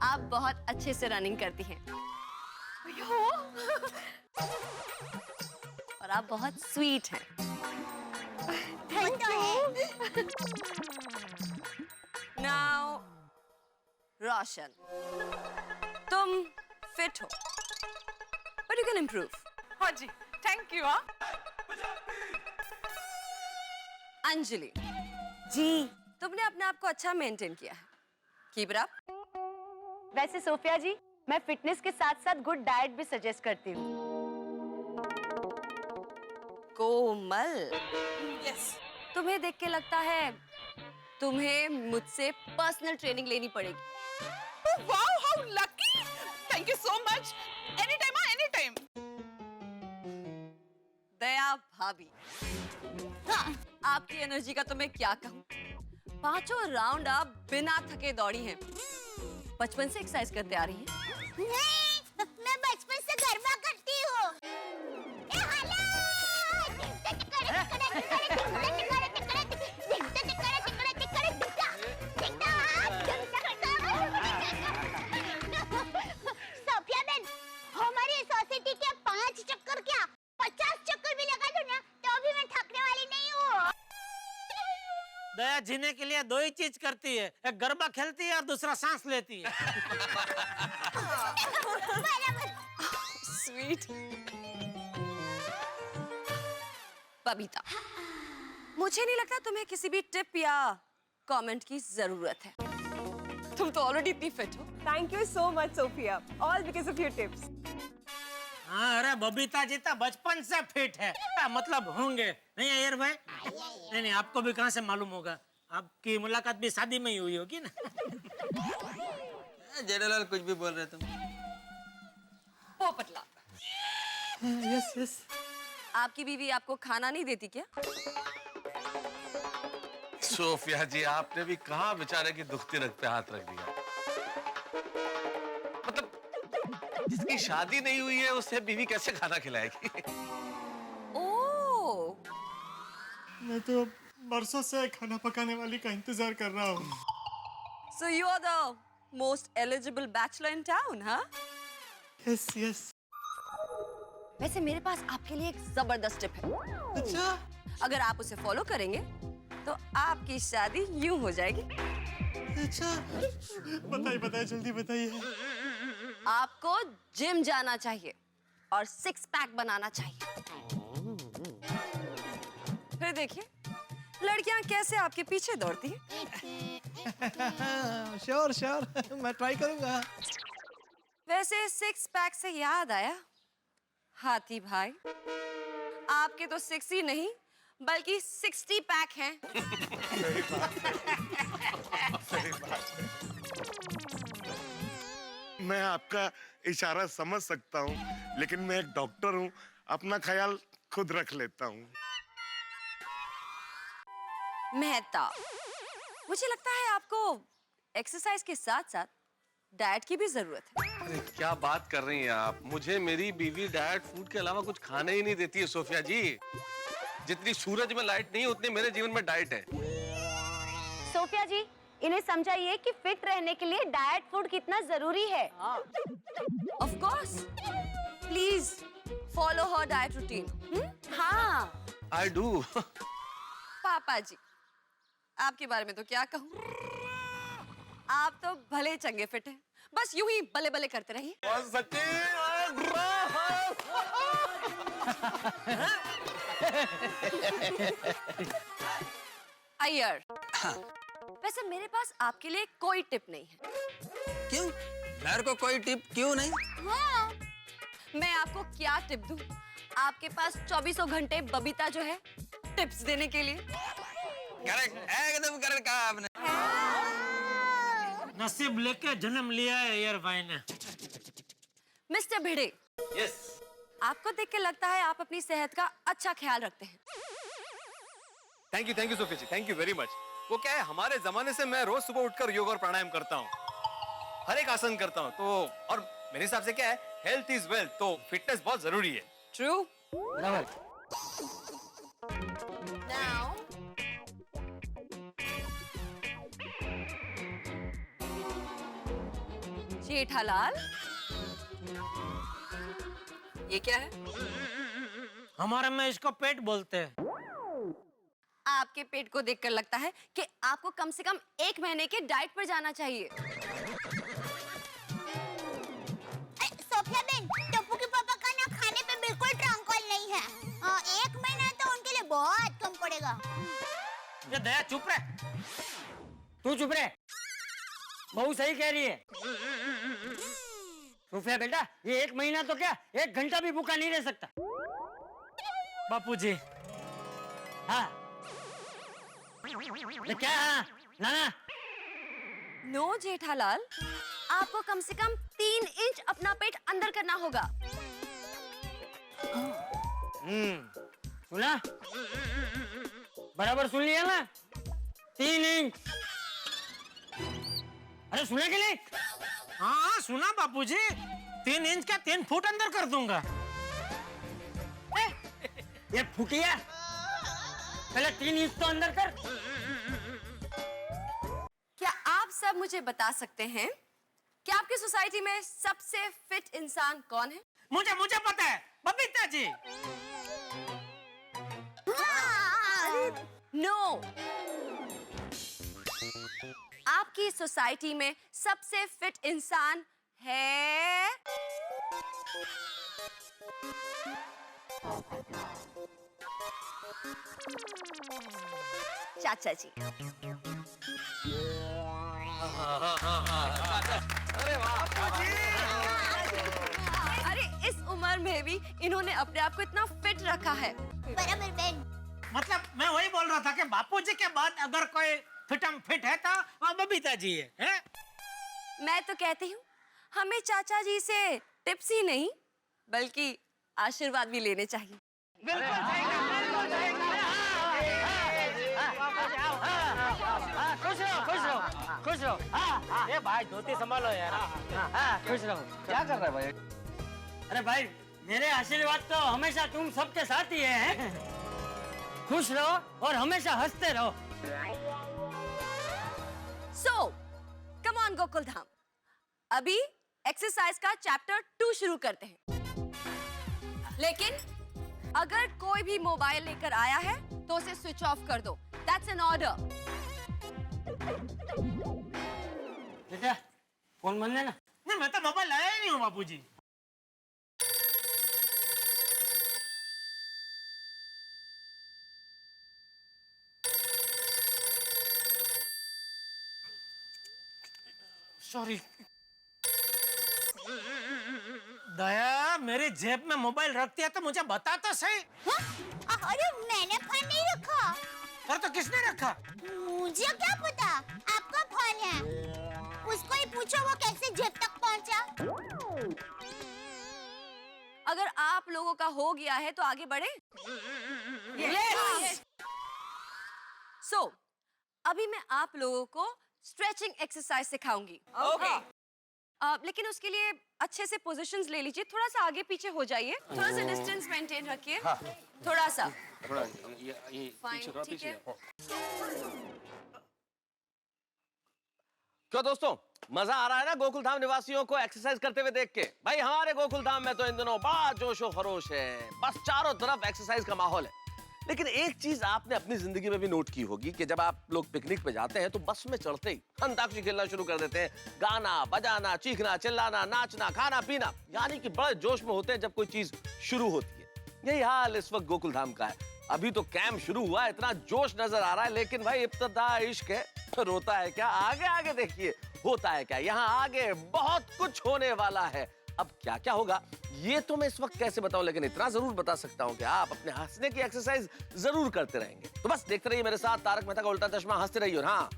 आप बहुत अच्छे से रनिंग करती हैं। और आप बहुत स्वीट हैं। Thank you. Now, रोशन, तुम फिट हो, but you can improve. हाँ जी, थैंक यू। अंजलि जी, तुमने अपने आप को अच्छा मेंटेन किया है। Keep it up. वैसे सोफिया जी, मैं फिटनेस के साथ साथ गुड डाइट भी सजेस्ट करती हूँ। कोमल, यस, तुम्हें देख के लगता है तुम्हें मुझसे पर्सनल ट्रेनिंग लेनी पड़ेगी। Wow, how lucky! Thank you so much. Anytime, anytime. दया भाभी, आपकी एनर्जी का तो मैं क्या कहूँ। 5 राउंड आप बिना थके दौड़ी हैं। बचपन से एक्सरसाइज करते आ रही हैं। नहीं, मैं बचपन से गरबा करती हूँ। सोफिया बहन, हमारी सोसाइटी के 5 चक्कर क्या 50 चक्कर भी लगा दूं ना तो भी मैं थकने वाली नहीं हूँ। दया जीने के लिए 2 ही चीज करती है, एक गरबा खेलती है और दूसरा सांस लेती है। स्वीट। बबीता, मुझे नहीं लगता तुम्हें किसी भी टिप या कमेंट की जरूरत है। तुम तो ऑलरेडी इतनी फिट हो। Thank you so much, Sophia. All because of your tips. हाँ, अरे बबीता जी तो बचपन से फिट है। मतलब होंगे नहीं यार भाई? नहीं, आपको भी कहाँ से मालूम होगा? आपकी मुलाकात भी शादी में ही हुई होगी ना? जेठालाल कुछ भी बोल रहे तुम। ओ पटला। Yes yes. आपकी बीवी आपको खाना नहीं देती क्या? सोफिया जी, आपने भी कहाँ बेचारे की दुखती रग पे हाथ रख दिया। मतलब जिसकी शादी नहीं हुई है उससे बीवी कैसे खाना खिलाएगी? ओह, मैं तो बरसों से खाना पकाने वाली का इंतजार कर रहा हूँ। so you are the most eligible bachelor in town, हाँ? Yes yes. वैसे मेरे पास आपके लिए एक जबरदस्त टिप है। अच्छा? अगर आप उसे फॉलो करेंगे तो आपकी शादी यूं हो जाएगी। अच्छा, बताइए बताइए जल्दी बताइए। आपको जिम जाना चाहिए और 6 पैक बनाना चाहिए। फिर देखिए लड़कियां कैसे आपके पीछे दौड़ती हैं। श्योर श्योर, मैं ट्राई करूंगा। वैसे 6 पैक से याद आया, हाथी भाई, आपके तो 6 ही नहीं बल्कि 60 पैक हैं। मैं आपका इशारा समझ सकता हूँ, लेकिन मैं एक डॉक्टर हूँ, अपना ख्याल खुद रख लेता हूँ। मेहता, मुझे लगता है आपको एक्सरसाइज के साथ साथ डाइट की भी जरूरत है। अरे क्या बात कर रही हैं आप? मुझे मेरी बीवी डाइट फूड के अलावा कुछ खाने ही नहीं देती है सोफिया जी। जितनी सूरज में लाइट नहीं उतनी मेरे जीवन में डाइट है। सोफिया जी, इन्हें समझाइए कि फिट रहने के लिए डाइट फूड कितना जरूरी है। Of course, please follow her diet routine. हाँ आई डू। पापा जी, आपके बारे में तो क्या कहूँ, आप तो भले चंगे फिट हैं, बस यूं ही बले बले करते रहिए। अय्यर, वैसे मेरे पास आपके लिए कोई टिप नहीं है। क्यों? मेरे को कोई टिप क्यों नहीं? हाँ, मैं आपको क्या टिप दूं? आपके पास 24 घंटे बबीता जो है टिप्स देने के लिए। करेक्ट, एकदम करेक्ट कहा आपने। नसीब लेके जन्म लिया है यार भाई ने। मिस्टर भिड़े, यस। आपको देख के लगता है आप अपनी सेहत का अच्छा ख्याल रखते हैं। Thank you Sophie ji, thank you very much. वो क्या है, हमारे जमाने से मैं रोज सुबह उठकर योग और प्राणायाम करता हूँ, हर एक आसन करता हूँ, तो और मेरे हिसाब से क्या है, हेल्थ इज वेल्थ, तो फिटनेस बहुत जरूरी है। ट्रू। Now, जेठालाल, ये क्या है? हमारे में इसको पेट बोलते हैं। आपके पेट को देखकर लगता है कि आपको कम से कम 1 महीने के डाइट पर जाना चाहिए। सोफिया बहन, टप्पू के पापा का ना खाने पे बिल्कुल ट्रंकल नहीं है। 1 महीना तो उनके लिए बहुत कम पड़ेगा। ये दया चुप रहे। तू चुप रहे। बहू सही कह रही है। सोफिया बेटा, ये 1 महीना तो क्या 1 घंटा भी भूखा नहीं रह सकता। बापूजी, हाँ क्या? हाँ नाना। नो जेठालाल, आपको कम से कम 3 इंच अपना पेट अंदर करना होगा। सुना? बराबर सुन लिया ना? 3 इंच। अरे सुना कि नहीं? हाँ सुना बापूजी, 3 इंच का 3 फुट अंदर कर दूंगा। ये फुटिया, पहले 3 इंच तो अंदर कर। क्या आप सब मुझे बता सकते हैं कि आपकी सोसाइटी में सबसे फिट इंसान कौन है? मुझे पता है, बबीता जी। नो, आपकी सोसाइटी में सबसे फिट इंसान है चाचा जी। अरे इस उम्र में भी इन्होंने अपने आप को इतना फिट रखा है। बराबर बहन। मतलब मैं वही बोल रहा था कि बापूजी के बाद अगर कोई फिटम फिट है तो वो बबीता जी है? मैं तो कहती हूँ हमें चाचा जी से टिप्स ही नहीं बल्कि आशीर्वाद भी लेने चाहिए। खुश रहो। ये भाई धोती संभालो यार। खुश रहो। क्या कर रहा है भाई? अरे भाई, मेरे आशीर्वाद तो हमेशा तुम सबके साथ ही है। खुश रहो और हमेशा हंसते रहो। So, come on Gokul Dham, अभी एक्सरसाइज का चैप्टर 2 शुरू करते हैं। लेकिन अगर कोई भी मोबाइल लेकर आया है तो उसे स्विच ऑफ कर दो। That's an order. बेटा, फोन बंद है ना? नहीं, मैं तो मोबाइल लाया ही नहीं हूँ बापूजी। सॉरी। दया, मेरी जेब में मोबाइल रखती है तो मुझे बता तो सही। अरे मैंने फोन नहीं रखा। और तो किसने रखा? मुझे क्या पता, आपका फोन है। उसको ही पूछो वो कैसे जेब तक पहुंचा। अगर आप लोगों का हो गया है तो आगे बढ़े। Yes. So, अभी मैं आप लोगों को स्ट्रेचिंग एक्सरसाइज सिखाऊंगी। Okay. लेकिन उसके लिए अच्छे से पोजीशंस ले लीजिए, थोड़ा सा आगे पीछे हो जाइए, थोड़ा सा डिस्टेंस मेंटेन रखिए। थोड़ा सा। फाइन, ठीक है। क्या दोस्तों, मजा आ रहा है ना गोकुल धाम निवासियों को एक्सरसाइज करते हुए देख के? भाई हमारे गोकुल धाम में तो इन दिनों बड़ा जोशो खरोश है, बस चारों तरफ एक्सरसाइज का माहौल है। लेकिन एक चीज आपने अपनी जिंदगी में भी नोट की होगी कि जब आप लोग पिकनिक पे जाते हैं तो बस में चढ़ते ही अंताक्षरी खेलना शुरू कर देते हैं, गाना बजाना, चीखना चिल्लाना, नाचना, खाना पीना, यानी कि बड़े जोश में होते हैं जब कोई चीज शुरू होती है। यही हाल इस वक्त गोकुल धाम का है। अभी तो कैंप शुरू हुआ है, इतना जोश नजर आ रहा है, लेकिन भाई इब्तिदा इश्क है, रोता है क्या? आगे आगे देखिए होता है क्या। यहाँ आगे बहुत कुछ होने वाला है। अब क्या क्या होगा ये तो मैं इस वक्त कैसे बताऊं, लेकिन इतना जरूर बता सकता हूं कि आप अपने हंसने की एक्सरसाइज जरूर करते रहेंगे। तो बस देखते रहिए मेरे साथ तारक मेहता का उल्टा चश्मा, हंसते रहिए और हाँ,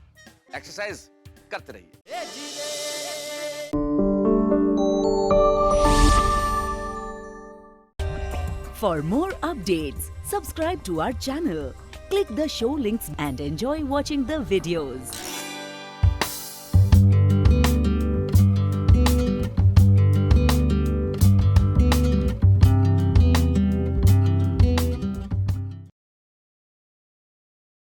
एक्सरसाइज करते रहिए। For more updates, subscribe to our channel, click the show links and enjoy watching the videos.